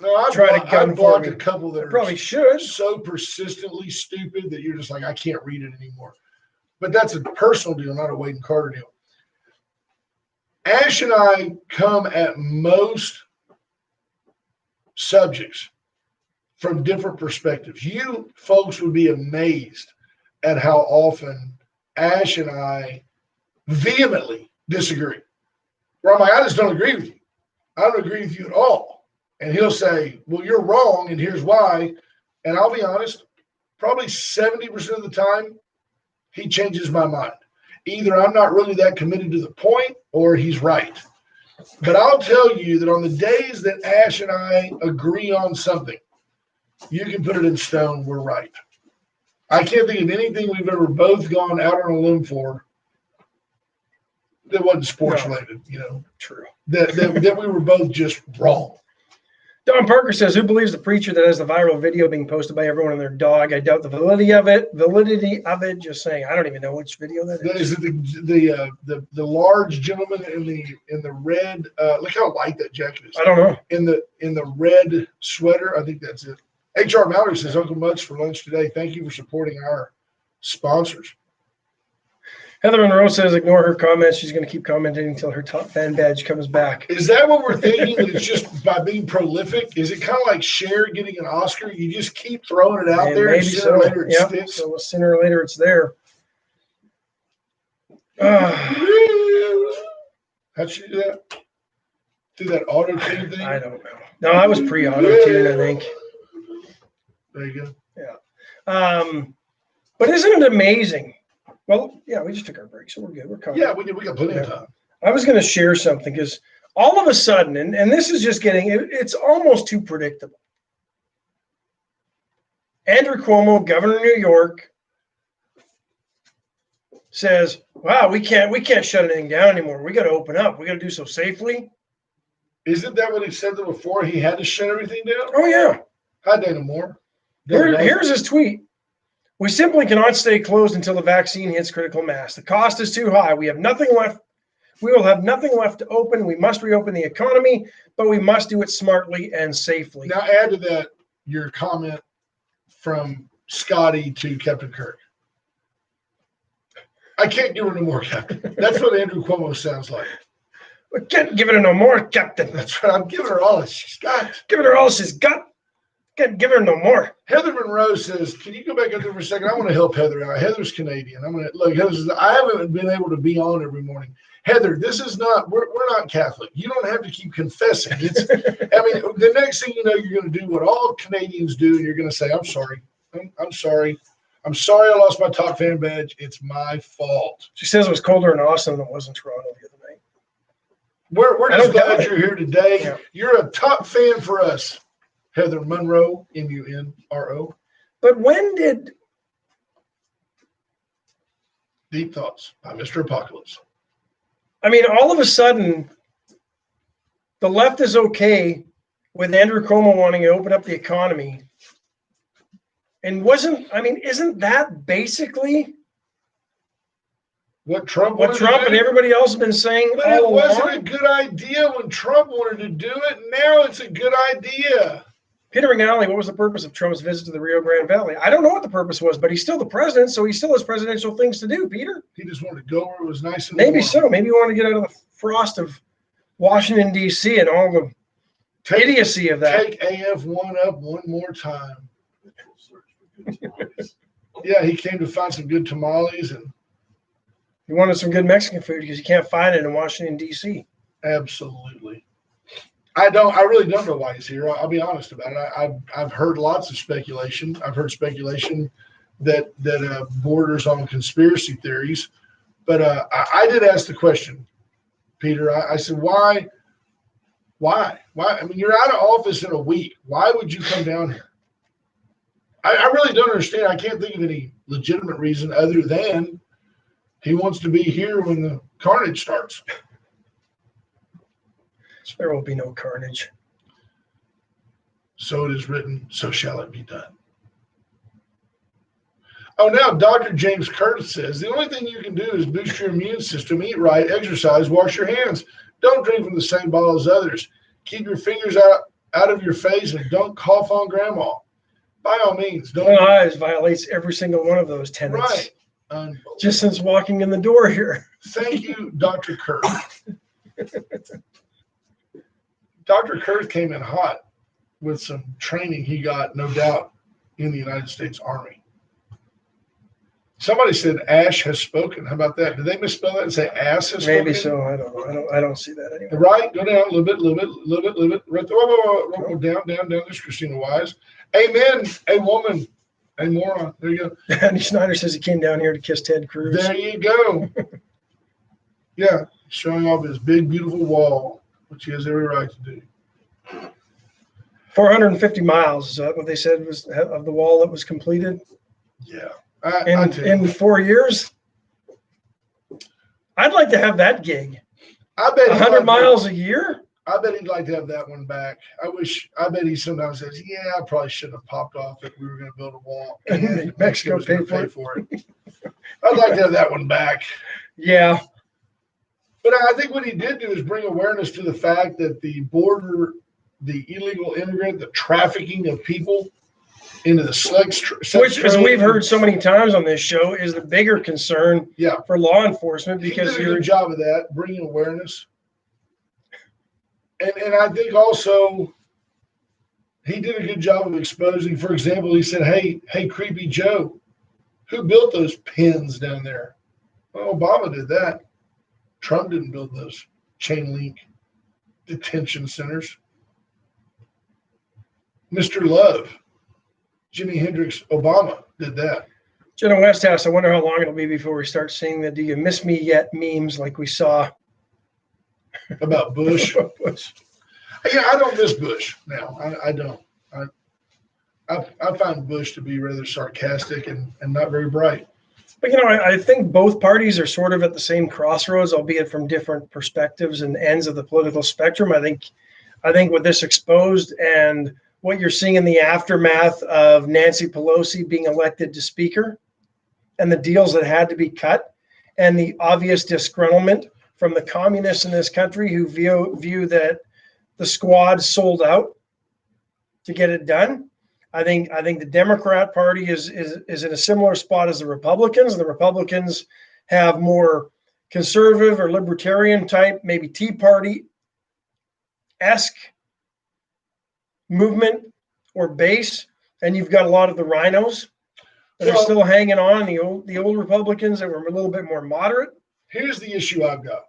No, I've, Try to gun I've blocked for a me. couple that are probably should. so persistently stupid that you're just like, I can't read it anymore. But that's a personal deal, not a Wade and Carter deal. Ash and I come at most subjects from different perspectives. You folks would be amazed at how often Ash and I vehemently disagree. Where I'm like, I just don't agree with you. I don't agree with you at all. And he'll say, well, you're wrong, and here's why. And I'll be honest, probably 70% of the time, he changes my mind. either I'm not really that committed to the point or he's right. But I'll tell you that on the days that Ash and I agree on something, you can put it in stone, we're right. I can't think of anything we've ever both gone out on a limb for that wasn't sports related, True. that we were both just wrong. Don Parker says, who believes the preacher that has the viral video being posted by everyone and their dog? I doubt the validity of it. Just saying. I don't even know which video that is. Is it the large gentleman in the red? Look how light that jacket is. I don't know. In the red sweater, I think that's it. HR Mallory says, Uncle Much for lunch today. Thank you for supporting our sponsors. Heather Monroe says, ignore her comments. She's going to keep commenting until her top fan badge comes back. Is that what we're thinking? That it's just by being prolific? Is it kind of like Cher getting an Oscar? You just keep throwing it out there, Maybe and sooner or later it Yep. sticks. So sooner or later it's there. How'd she do that? Do that auto tune thing? I don't know. No, I was pre-auto-tune, I think. There you go. But isn't it amazing? Well, yeah, we just took our break, so we're good. We're covered. Yeah, we got plenty of time. I was going to share something because all of a sudden, and this is just it's almost too predictable. Andrew Cuomo, governor of New York, says, wow, we can't shut anything down anymore. We got to open up. We got to do so safely. Isn't that what he said before? He had to shut everything down? Oh, yeah. Hi, Dana Moore. Here's his tweet. We simply cannot stay closed until the vaccine hits critical mass. The cost is too high. We have nothing left. We will have nothing left to open. We must reopen the economy, but we must do it smartly and safely. Now add to that your comment from Scotty to Captain Kirk. I can't give her no more, Captain. That's what Andrew Cuomo sounds like. We can't give her no more, Captain. That's right. I'm giving her all that she's got. Giving her all she's got. Can't give her no more. Heather Monroe says, can you go back up there for a second? I want to help Heather out. Heather's Canadian. Heather says, I haven't been able to be on every morning. Heather, this is not, we're not Catholic. You don't have to keep confessing. The next thing you know, you're going to do what all Canadians do, and you're going to say, I'm sorry. I'm sorry. I'm sorry I lost my top fan badge. It's my fault. She says it was colder in Austin than it was in Toronto the other night. We're just glad you're here today. Yeah. You're a top fan for us. Heather Monroe, Munro. But when did Deep Thoughts by Mr. Apocalypse. All of a sudden, the left is okay with Andrew Cuomo wanting to open up the economy. And isn't that basically what Trump and everybody else have been saying? But it wasn't a good idea when Trump wanted to do it. Now it's a good idea. Peter McNally, what was the purpose of Trump's visit to the Rio Grande Valley? I don't know what the purpose was, but he's still the president, so he still has presidential things to do, Peter. He just wanted to go where it was nice and Maybe warm. so. Maybe he wanted to get out of the frost of Washington, D.C. and all the idiocy of that. Take AF1 up one more time. Yeah, he came to find some good tamales and He wanted some good Mexican food because you can't find it in Washington, D.C. absolutely. I really don't know why he's here. I'll be honest about it. I've heard lots of speculation. I've heard speculation that borders on conspiracy theories. But I did ask the question, Peter. I said, why? You're out of office in a week. Why would you come down here? I really don't understand. I can't think of any legitimate reason other than he wants to be here when the carnage starts. There will be no carnage. So it is written, so shall it be done. Oh, now Dr. James Curtis says, the only thing you can do is boost your immune system, eat right, exercise, wash your hands. Don't drink from the same bottle as others. Keep your fingers out of your face and don't cough on grandma. By all means, don't. One Eyes violates every single one of those tenets. Right. Just since walking in the door here. Thank you, Dr. Kirk. Dr. Kirk came in hot with some training he got, no doubt, in the United States Army. Somebody said Ash has spoken. How about that? Did they misspell that and say ass has spoken? Maybe so. I don't know. I don't see that anymore. Right? Go down a little bit. Right there. Whoa, down. There's Christina Wise. Amen. A woman. A moron. There you go. Andy Snyder says he came down here to kiss Ted Cruz. There you go. Yeah, showing off his big, beautiful wall, which he has every right to do. 450 miles, is that what they said was of the wall that was completed Yeah. I tell in you, 4 years? I'd like to have that gig. I bet he'd 100 like miles a year? I bet he'd like to have that one back. I bet he sometimes says, yeah, I probably shouldn't have popped off if we were going to build a wall. And Mexico was gonna paid for it. I'd like to have that one back. Yeah. But I think what he did do is bring awareness to the fact that the border, the illegal immigrant, the trafficking of people into the sex Which, as trade. we've heard so many times on this show, is the bigger concern Yeah. for law enforcement He because did a you're good job of that, bringing awareness. And I think also he did a good job of exposing, for example, he said, hey, Creepy Joe, who built those pins down there? Well, Obama did that. Trump didn't build those chain link detention centers. Mr. Love, Jimi Hendrix, Obama did that. Jenna West asked, I wonder how long it'll be before we start seeing the "Do you miss me yet" memes like we saw About Bush. Yeah, I don't miss Bush now. I don't. I find Bush to be rather sarcastic and not very bright. But, I think both parties are sort of at the same crossroads, albeit from different perspectives and ends of the political spectrum. I think with this exposed and what you're seeing in the aftermath of Nancy Pelosi being elected to speaker and the deals that had to be cut and the obvious disgruntlement from the communists in this country who view that the squad sold out to get it done. I think the Democrat Party is in a similar spot as the Republicans. The Republicans have more conservative or libertarian type, maybe Tea Party-esque movement or base, and you've got a lot of the rhinos that are still hanging on, the old Republicans that were a little bit more moderate. Here's the issue I've got.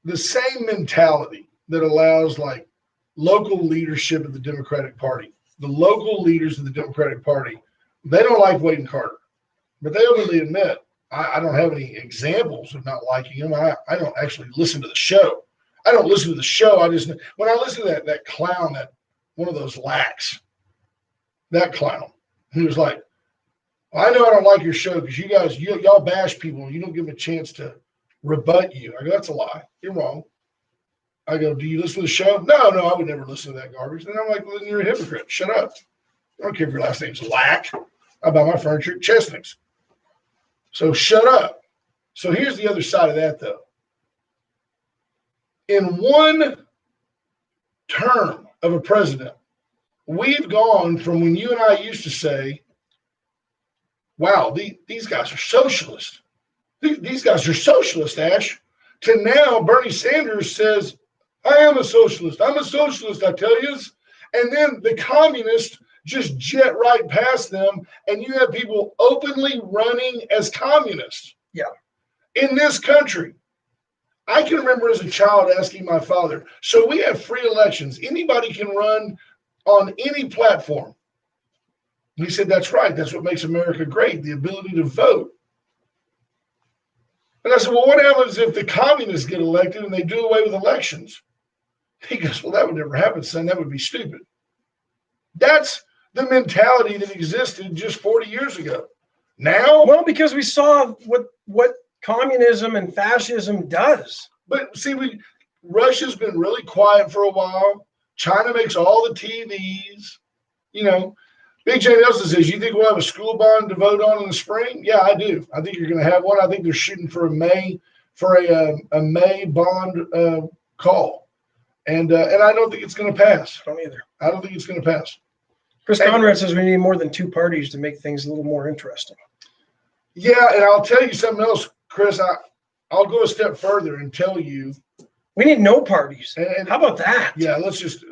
The same mentality that allows like local leadership of the Democratic Party. The local leaders of the Democratic Party, they don't like Wade and Carter, but they openly admit, I don't have any examples of not liking them. I don't actually listen to the show. I don't listen to the show. When I listen to that clown, that one of those lacks, that clown, he was like, well, I know I don't like your show because y'all bash people and you don't give them a chance to rebut you. I go, that's a lie. You're wrong. I go, do you listen to the show? No, I would never listen to that garbage. And I'm like, well, then you're a hypocrite. Shut up. I don't care if your last name's Lack. I buy my furniture at Chesnick's. So shut up. So here's the other side of that, though. In one term of a president, we've gone from when you and I used to say, wow, these guys are socialist. These guys are socialist, Ash, to now Bernie Sanders says, I am a socialist. I'm a socialist, I tell you. And then the communists just jet right past them, and you have people openly running as communists. Yeah. In this country. I can remember as a child asking my father, so we have free elections. Anybody can run on any platform. He said, that's right. That's what makes America great, the ability to vote. And I said, well, what happens if the communists get elected and they do away with elections? He goes, well, that would never happen, son. That would be stupid. That's the mentality that existed just 40 years ago. Now? Well, because we saw what communism and fascism does. But see, Russia's been really quiet for a while. China makes all the TVs. Big J. Nelson says, you think we'll have a school bond to vote on in the spring? Yeah, I do. I think you're going to have one. I think they're shooting for a May bond call. And I don't think it's going to pass. I don't either. I don't think it's going to pass. Chris Conrad says we need more than two parties to make things a little more interesting. Yeah, and I'll tell you something else, Chris. I'll go a step further and tell you. We need no parties. And how about that? Yeah,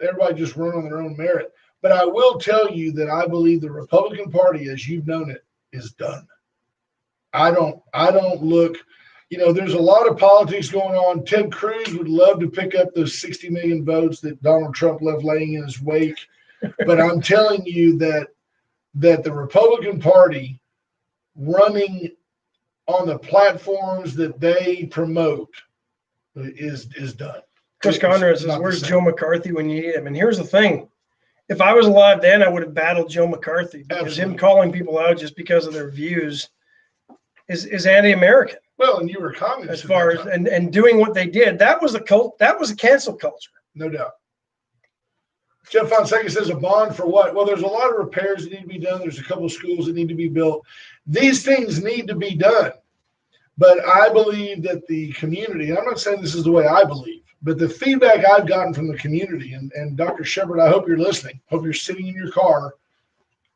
everybody just run on their own merit. But I will tell you that I believe the Republican Party, as you've known it, is done. I don't look, there's a lot of politics going on. Ted Cruz would love to pick up those 60 million votes that Donald Trump left laying in his wake. But I'm telling you that the Republican Party running on the platforms that they promote is done. Chris It's Conrad says, not the "Where's same. Joe McCarthy when you need him?" And here's the thing: if I was alive then, I would have battled Joe McCarthy because Absolutely. him calling people out just because of their views is anti-American. Well, and you were a communist As far at as that time, and doing what they did, that was a cult. That was a cancel culture. no doubt. Jeff Fonseca says a bond for what? Well, there's a lot of repairs that need to be done. There's a couple of schools that need to be built. These things need to be done. But I believe that the community, I'm not saying this is the way I believe, but the feedback I've gotten from the community, and Dr. Shepard, I hope you're listening. Hope you're sitting in your car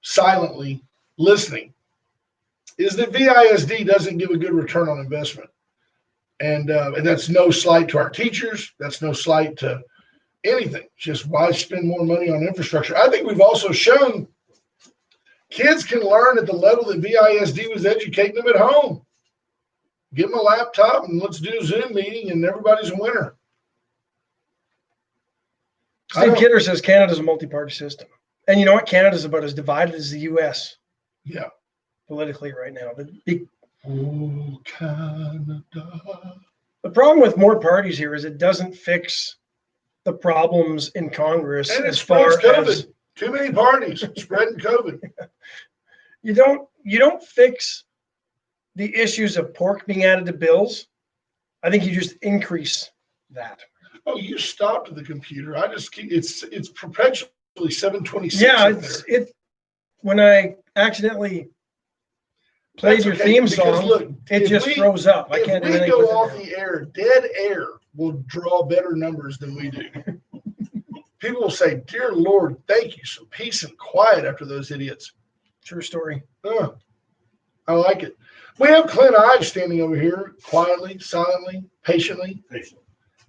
silently listening, is that VISD doesn't give a good return on investment. And that's no slight to our teachers. That's no slight to anything. Just why spend more money on infrastructure? I think we've also shown kids can learn at the level that VISD was educating them at home. Give them a laptop and let's do a Zoom meeting and everybody's a winner. Steve Kidder says Canada's a multi-party system. And you know what? Canada's about as divided as the U.S. Yeah. politically right now. Oh, Canada. The problem with more parties here is it doesn't fix the problems in Congress And it as far spreads as COVID. Too many parties spreading COVID. you don't fix the issues of pork being added to bills. I think you just increase that. Oh, you stopped the computer. I just keep it's perpetually 726. Yeah, up there. When I accidentally played That's your okay, theme because song, look, it if just we- froze up. I If can't do we anything go with it off now. the air, dead air will draw better numbers than we do. People will say, "Dear Lord, thank you." Some peace and quiet after those idiots. True story. I like it. We have Clint Ives standing over here quietly, silently, patiently.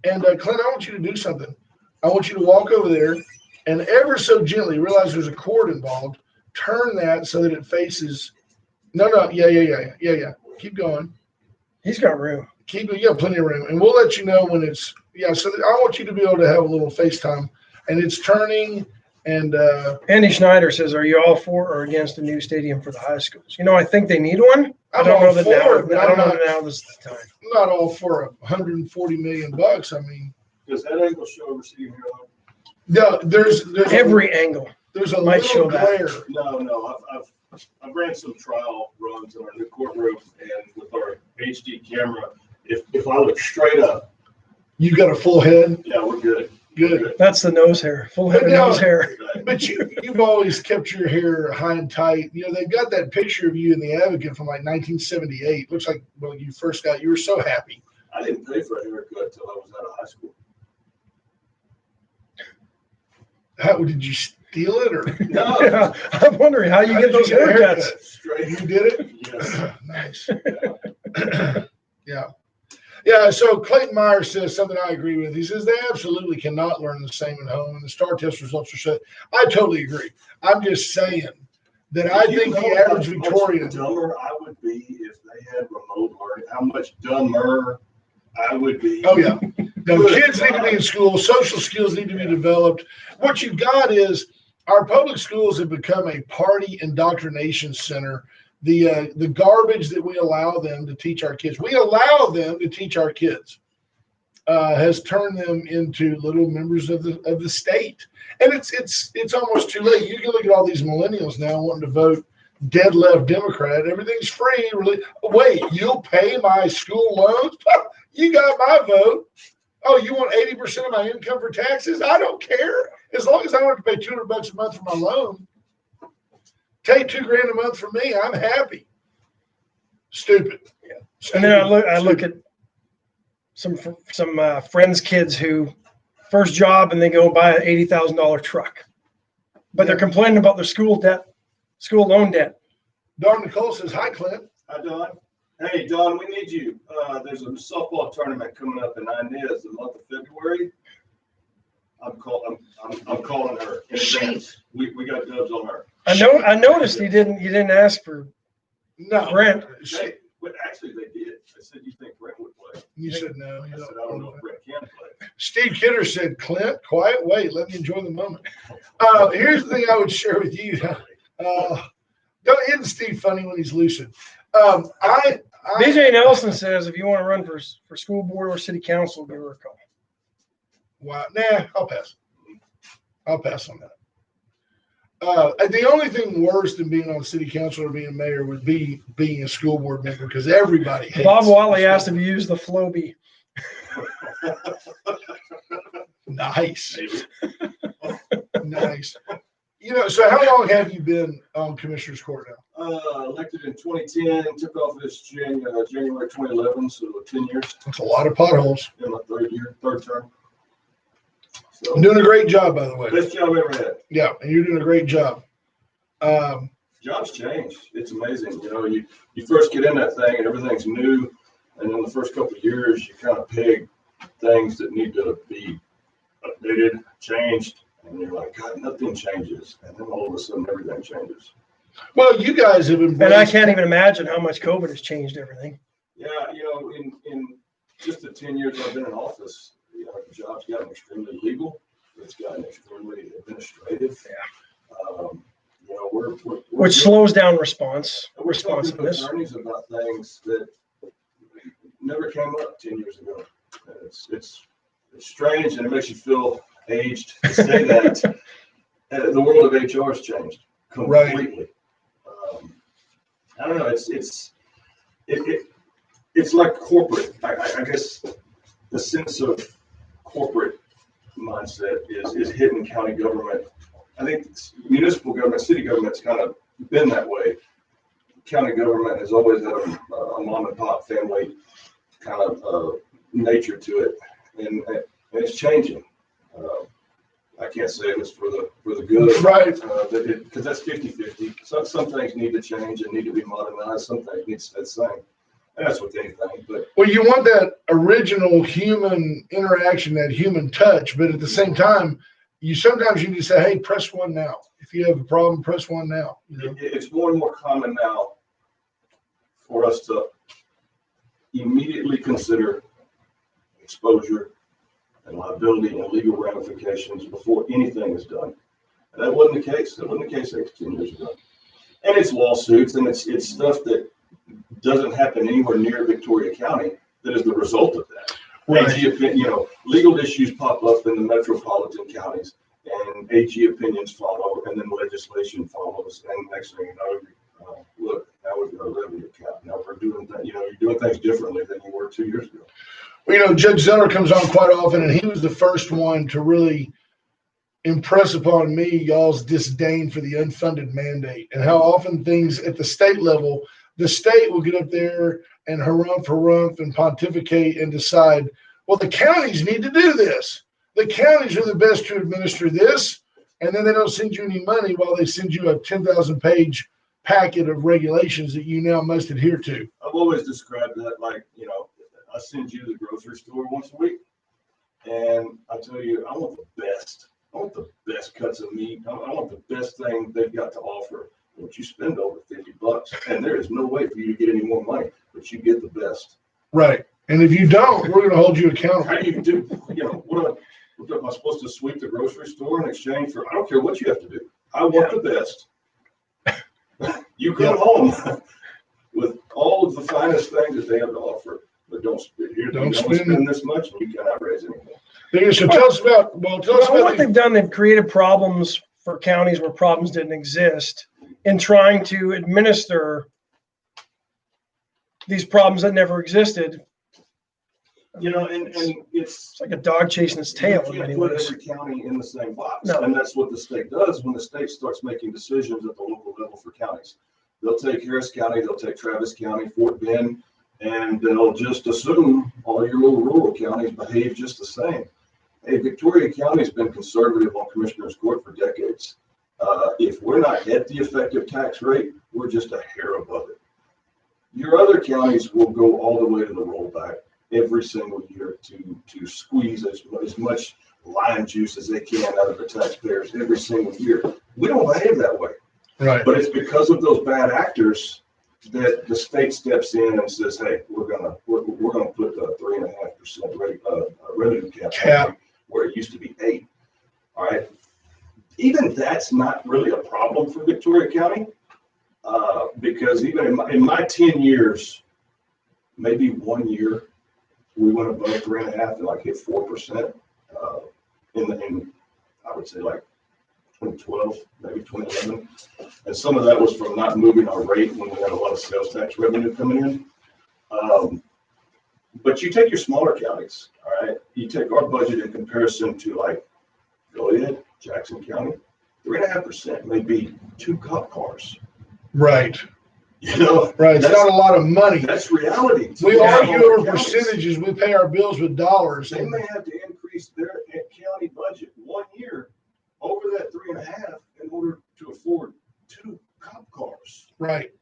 And Clint, I want you to do something. I want you to walk over there and ever so gently realize there's a cord involved. Turn that so that it faces. No. Yeah. Keep going. He's got room. You have plenty of room. And we'll let you know when it's, so that I want you to be able to have a little FaceTime. And it's turning and Andy Schneider says, "Are you all for or against a new stadium for the high schools?" You know, I think they need one. I I'm don't know all that for now. it, but I don't I'm know that now this is the time. not all for $140 million. I mean, Does that angle show over City Hall? no, there's Every angle. there's a might little show that. glare. No. I've ran some trial runs in our new courtroom and with our HD camera. If I look straight up, You got a full head. yeah, we're good. Good. That's the nose hair. Full head of But no. nose hair. But you've always kept your hair high and tight. You know, they've got that picture of you in the Advocate from like 1978. Looks like when you first got, you were so happy. I didn't pay for a haircut till I was out of high school. How did you steal it or No, Yeah, I'm wondering how you How get did those you get a haircuts. haircut? straight. you did it? Yes. Nice. Yeah. So Clayton Myers says something I agree with. He says they absolutely cannot learn the same at home, and the STAR test results are shut. I totally agree. I'm just saying that I You think know the average how much Victorian. dumber I would be if they had remote learning. How much dumber I would be. Oh yeah. No, kids need to be in school. Social skills need to be developed. What you got is our public schools have become a party indoctrination center. The garbage that we allow them to teach our kids, has turned them into little members of the state. And it's almost too late. You can look at all these millennials now wanting to vote dead left Democrat. Everything's free. Really. Wait, you'll pay my school loans? You got my vote. Oh, you want 80% of my income for taxes? I don't care. As long as I don't have to pay $200 a month for my loan. Take $2,000 a month from me. I'm happy. Stupid. Yeah. And then I look at some friends' kids who first job and they go buy an $80,000 truck, but they're complaining about their school loan debt. Don Nicole says, "Hi, Clint." Hi, Don. Hey, Don, we need you. There's a softball tournament coming up in Inez the month of February. I'm calling her in advance. We got dubs on her. I noticed you didn't ask for No, Brent. But actually, they did. I said, "You think Brent would play?" You said no. I said, "I don't know if Brent can play." Steve Kidder said, "Clint, quiet, wait, let me enjoy the moment." Here's the thing I would share with you. Isn't Steve funny when he's lucid? BJ Nelson says if you want to run for school board or city council, give her a call. Wow. Nah, I'll pass. I'll pass on that. The only thing worse than being on city council or being mayor would be being a school board member because everybody hates Bob Watley the asked school if you use the Floby. Nice. Nice. So how long have you been on Commissioner's Court now? Elected in 2010, took office January 2011, so 10 years. That's a lot of potholes. In my third term. So, I'm doing a great job, by the way. best job I ever had. Yeah, and you're doing a great job. Jobs change. It's amazing. You first get in that thing and everything's new, and then the first couple of years you kind of peg things that need to be updated, changed, and you're like, God, nothing changes, and then all of a sudden everything changes. Well, you guys have embraced. And I can't even imagine how much COVID has changed everything. Yeah, in just the 10 years I've been in office, the job's gotten extremely legal. It's gotten extremely administrative. Yeah. We're Slows down responsiveness. talking to attorneys about things that never came up 10 years ago. It's strange, and it makes you feel aged to say that. The world of HR has changed completely. Right. I don't know. It's like corporate. I guess the sense of corporate mindset is hidden county government. I think municipal government, city government's kind of been that way. County government has always had a mom and pop family kind of nature to it, and it's changing. I can't say it was for the good, right? Because that's 50-50. Some things need to change and need to be modernized. Some things need to stay the same. And that's with anything. But well, you want that original human interaction, that human touch, but at the same time, sometimes you need to say, "Hey, press one now. If you have a problem, press one now." It's more and more common now for us to immediately consider exposure and liability and legal ramifications before anything is done. And that wasn't the case. That wasn't the case 10 years ago. And it's lawsuits and it's stuff that doesn't happen anywhere near Victoria County that is the result of that. Right. AG, legal issues pop up in the metropolitan counties, and AG opinions follow, and then legislation follows, and next thing you know, look, now we've got a revenue cap. Now we're doing that. You're doing things differently than you were 2 years ago. Well, Judge Zeller comes on quite often, and he was the first one to really impress upon me y'all's disdain for the unfunded mandate and how often things at the state level, the state will get up there and harumph and pontificate and decide, well, the counties need to do this. The counties are the best to administer this, and then they don't send you any money while they send you a 10,000-page packet of regulations that you now must adhere to. I've always described that like, I send you to the grocery store once a week, and I tell you, I want the best. I want the best cuts of meat. I want the best thing they've got to offer. But you spend over $50, and there is no way for you to get any more money, but you get the best. Right. And if you don't, we're going to hold you accountable. How do you do? What am I supposed to sweep the grocery store in exchange for? I don't care what you have to do. I want the best. You come home with all of the finest things that they have to offer, but don't spend this much, and you cannot raise anything. So tell us about. What they've done. They've created problems for counties where problems didn't exist, in trying to administer these problems that never existed. And it's like a dog chasing its tail. You can't put every county in the same box. No. And that's what the state does when the state starts making decisions at the local level for counties. They'll take Harris County, they'll take Travis County, Fort Bend, and they'll just assume all your little rural counties behave just the same. Hey, Victoria County's been conservative on Commissioner's Court for decades. If we're not at the effective tax rate, we're just a hair above it. Your other counties will go all the way to the rollback every single year to squeeze as much lime juice as they can out of the taxpayers every single year. We don't behave that way. Right. But it's because of those bad actors that the state steps in and says, "Hey, we're gonna put the 3.5% rate revenue cap where it used to be 8%." All right. Even that's not really a problem for Victoria County, because even in my 10 years maybe 1 year, we went above 3.5 and like hit 4%. In I would say like 2012, maybe 2011. And some of that was from not moving our rate when we had a lot of sales tax revenue coming in. But you take your smaller counties, all right? You take our budget in comparison to like Goliad, Jackson County, 3.5% may be 2 cop cars. Right. You know, Right. It's that's, not a lot of money. that's reality. We Yeah. argue over Counties, percentages. We pay our bills with dollars. they may have to increase their county budget 1 year over that 3.5 in order to afford 2 cop cars. Right.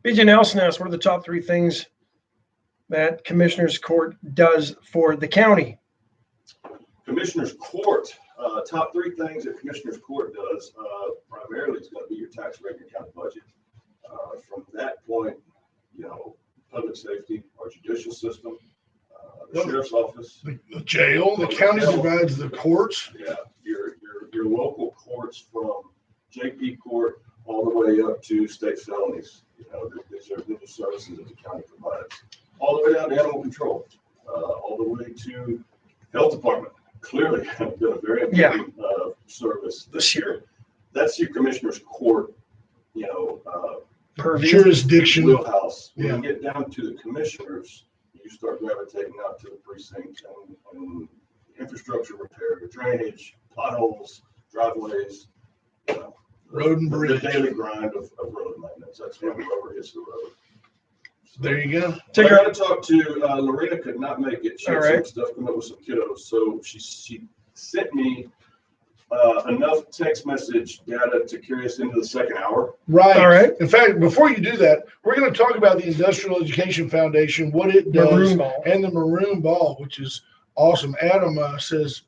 BJ Nelson asked, what are the top 3 things that Commissioner's Court does for the county? Commissioner's Court, top 3 things that Commissioner's Court does, primarily is going to be your tax rate and your county budget. From that point, you know, public safety, our judicial system, the sheriff's office. The jail, the county provides the courts. Yeah, your local courts from JP Court all the way up to state felonies. You know, these are the services that the county provides. All the way down to animal control, all the way to health department. Clearly, have been a very important service this year. That's your Commissioner's Court, you know, Purview. Jurisdiction. wheelhouse. When Yeah. you get down to the commissioners, you start gravitating out to the precinct and infrastructure repair, drainage, potholes, driveways, you know, Road and the bridge. daily grind of road maintenance. That's when the rubber hits the road. There you go. I Take got her. to talk to Lorena. Could not make it. She had All some right. stuff coming up with some kiddos, so she sent me enough text message data to carry us into the second hour. Right. All right. In fact, before you do that, we're going to talk about the Industrial Education Foundation, what it does, Maroon ball. and the maroon ball, which is awesome. Adam says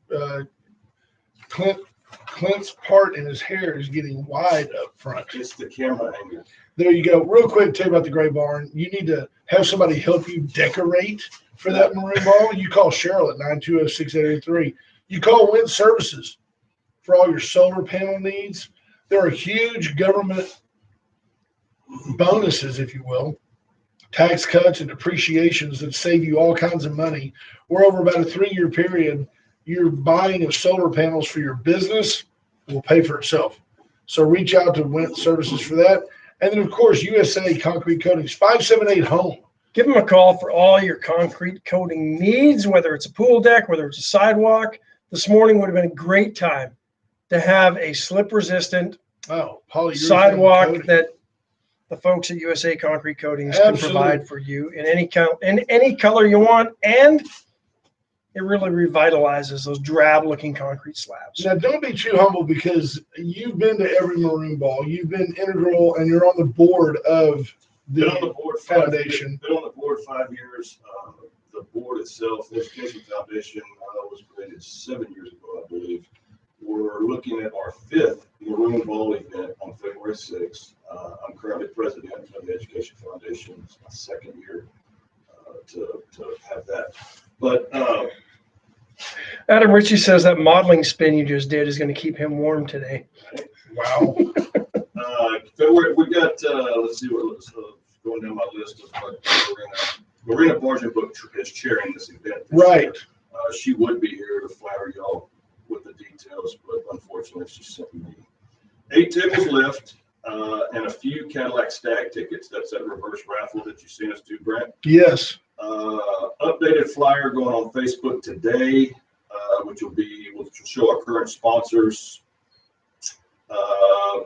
Clint's part in his hair is getting wide up front. It's the camera angle. There you go. Real quick, tell you about the Gray Barn. You need to have somebody help you decorate for that maroon ball. You call Cheryl at 920-6883. You call Wind Services for all your solar panel needs. There are huge government bonuses, if you will, tax cuts and depreciations that save you all kinds of money. We're over about a 3-year period. Your buying of solar panels for your business will pay for itself. So reach out to Wind Services for that. And then, of course, USA Concrete Coatings, 578 Home. Give them a call for all your concrete coating needs, whether it's a pool deck, whether it's a sidewalk. This morning would have been a great time to have a slip-resistant Oh, polyurethane sidewalk coating. that the folks at USA Concrete Coatings Absolutely. can provide for you in any color you want, and it really revitalizes those drab-looking concrete slabs. Now, don't be too humble because you've been to every maroon ball. You've been integral, and you're on the board of Been on the the board 5 foundation. years. Been on the board 5 years. The board itself, the Education Foundation, was created 7 years ago, I believe. We're looking at our 5th maroon ball event on February 6th. I'm currently president of the Education Foundation. It's my 2nd year to have that. But Adam Ritchie says that modeling spin you just did is going to keep him warm today. Wow. February, we got, let's see what going down my list of what Marina Bargenbook is chairing this event. this Right. year. She would be here to flatter y'all with the details, but unfortunately she sent me 8 tables left and a few Cadillac Stag tickets. That's that reverse raffle that you seen us do, Brent. Yes. Updated flyer going on Facebook today, which will show our current sponsors.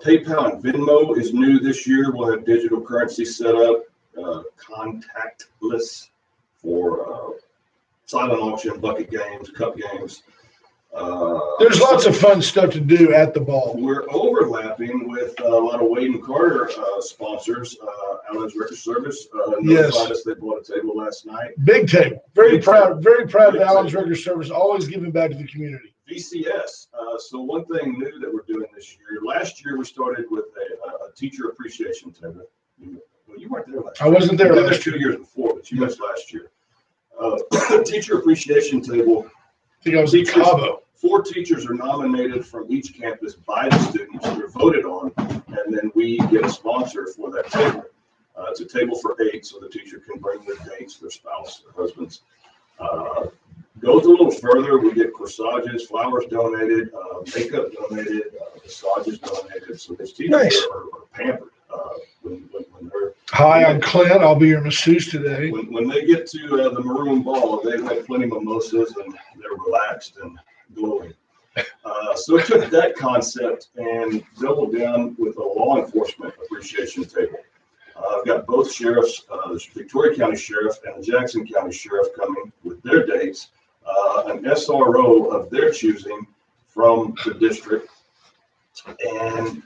PayPal and Venmo is new this year. We'll have digital currency set up, contactless for silent auction, bucket games, cup games. There's lots of fun stuff to do at the ball. We're overlapping with a lot of Wade and Carter sponsors. Allen's Record Service Yes. notified us they bought a table last night. Big table. Very Big proud of Big Allen's table. Record Service, always giving back to the community. VCS. So one thing new that we're doing this year. Last year we started with a teacher appreciation table. Well, you weren't there last I year. wasn't there You've been last year. 2 years before, but you missed last year. Teacher appreciation table. I think I was in Cabo. 4 teachers are nominated from each campus by the students. They're voted on, and then we get a sponsor for that table. It's a table for 8, so the teacher can bring their dates, their spouse, their husbands. Goes a little further, we get corsages, flowers donated, makeup donated, massages donated, so these teachers Nice. are pampered when they're. Hi, I'm Clint. I'll be your masseuse today. When they get to the maroon ball, they've had plenty of mimosas and they're relaxed and glowing. So we took that concept and doubled down with a law enforcement appreciation table. I've got both sheriffs, the Victoria County Sheriff and the Jackson County Sheriff coming with their dates, an SRO of their choosing from the district, and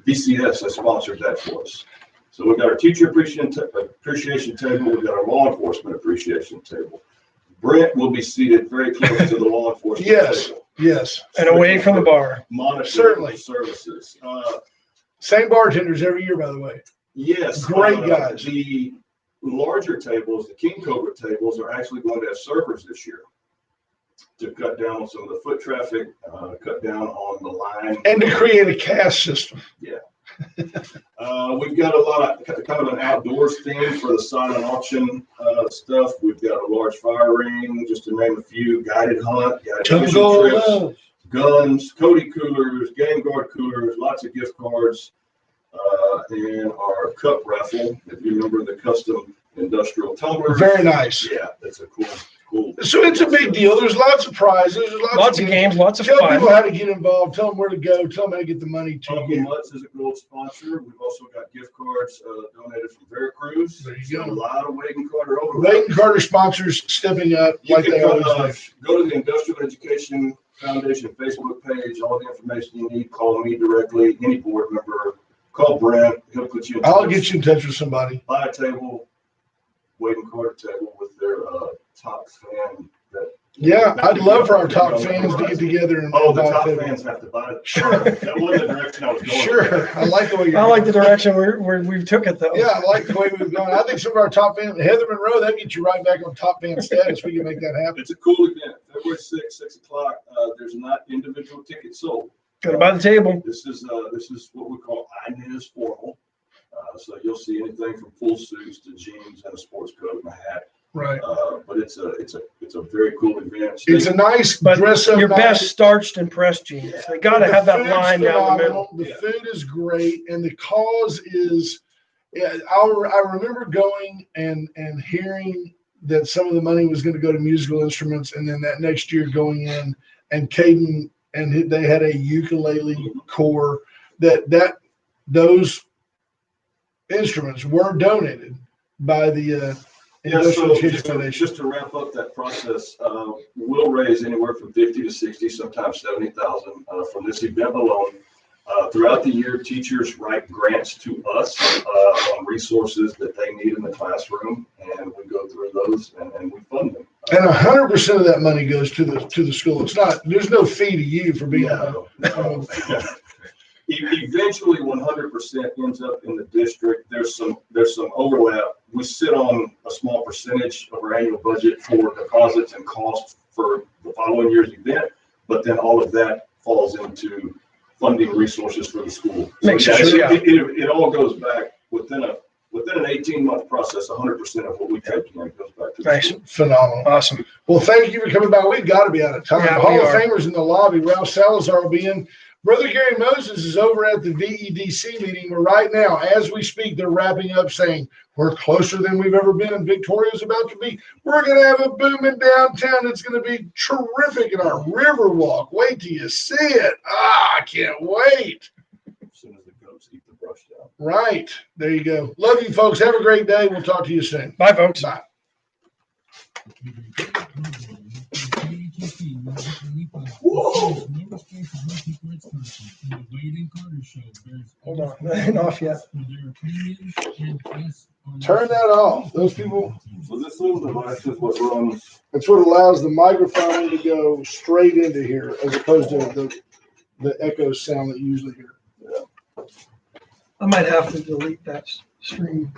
VCS has sponsored that for us. So we've got our teacher appreciation table, we've got our law enforcement appreciation table. Brent will be seated very close to the law enforcement Yes, table. yes. And away from the bar. Monitoring Certainly. services. Same bartenders every year, by the way. Yes. Great guys. The larger tables, the King Cobra tables, are actually going to have servers this year to cut down on some of the foot traffic, cut down on the line. And to create a caste system. We've got a lot of kind of an outdoors theme for the silent auction stuff. We've got a large fire ring, just to name a few, guided hunt, guided fishing trips, guns, Cody coolers, Game Guard coolers, lots of gift cards, and our cup raffle. If you remember the custom industrial tumbler. Very nice. Yeah, that's a cool. So it's a big deal. There's lots of prizes. There's Lots of games, lots of Tell people fun. how to get involved. Tell them where to go. Tell them how to get the money to Uncle you. Mutts is a gold sponsor. We've also got gift cards donated from Veracruz. There you So go. a lot of Wade and Carter overlap. Wade and Carter sponsors stepping up You like can they always do. go to the Industrial Education Foundation Facebook page, all the information you need, call me directly, any board member, call Brent, he'll put you in touch. I'll get you in touch with somebody. Buy a table, Wade and Carter table with their top fan. Yeah, I'd love for our top fans to get together and Oh, the buy a top table. fans have to buy it. Sure. That wasn't the direction I was going. Sure. I like the way you're I like the going. direction we took it though. Yeah, I like the way we've gone. I think some of our top fans, Heather Monroe, that gets you right back on top fan status. We can make that happen. It's a cool event. February 6th, 6 o'clock. There's not individual tickets sold. Gotta buy the table. This is what we call Inez formal. So you'll see anything from full suits to jeans and a sports coat and a hat. Right. But it's a very cool event. It's a nice But dress up. your night. best starched and pressed jeans. They gotta The have that food's line down the middle. phenomenal. The food is great, and the cause is. Yeah, I remember going and hearing that some of the money was going to go to musical instruments, and then that next year going in and Caden and they had a ukulele corps that those instruments were donated by the Yeah, Industrial so Education Foundation. just to wrap up that process, we'll raise anywhere from 50 to 60, sometimes 70,000 from this event alone. Throughout the year, teachers write grants to us on resources that they need in the classroom, and we go through those and we fund them. And 100% of that money goes to the school. It's not. There's no fee to you for being. No. Eventually, 100% ends up in the district. There's some overlap. We sit on a small percentage of our annual budget for deposits and costs for the following year's event, but then all of that falls into funding resources for the school. So Makes sense, yeah. It all goes back within an 18-month process. 100% of what we take in goes back to the Nice. school. Phenomenal. Awesome. Well, thank you for coming by. We've got to be out of time. Yeah, The Hall we of are. Famers in the lobby. Ralph Salazar will be in. Brother Gary Moses is over at the VEDC meeting where right now, as we speak, they're wrapping up saying, we're closer than we've ever been and Victoria's about to be. We're going to have a booming downtown. It's going to be terrific in our Riverwalk. Wait till you see it. I can't wait. As soon as the goats eat the brush down. Right. There you go. Love you folks. Have a great day. We'll talk to you soon. Bye, folks. Bye. Whoa! Hold on. That ain't off yet. Turn that off. Those people, So this little device is what runs. that's what allows the microphone to go straight into here as opposed to the echo sound that you usually hear. I might have to delete that stream.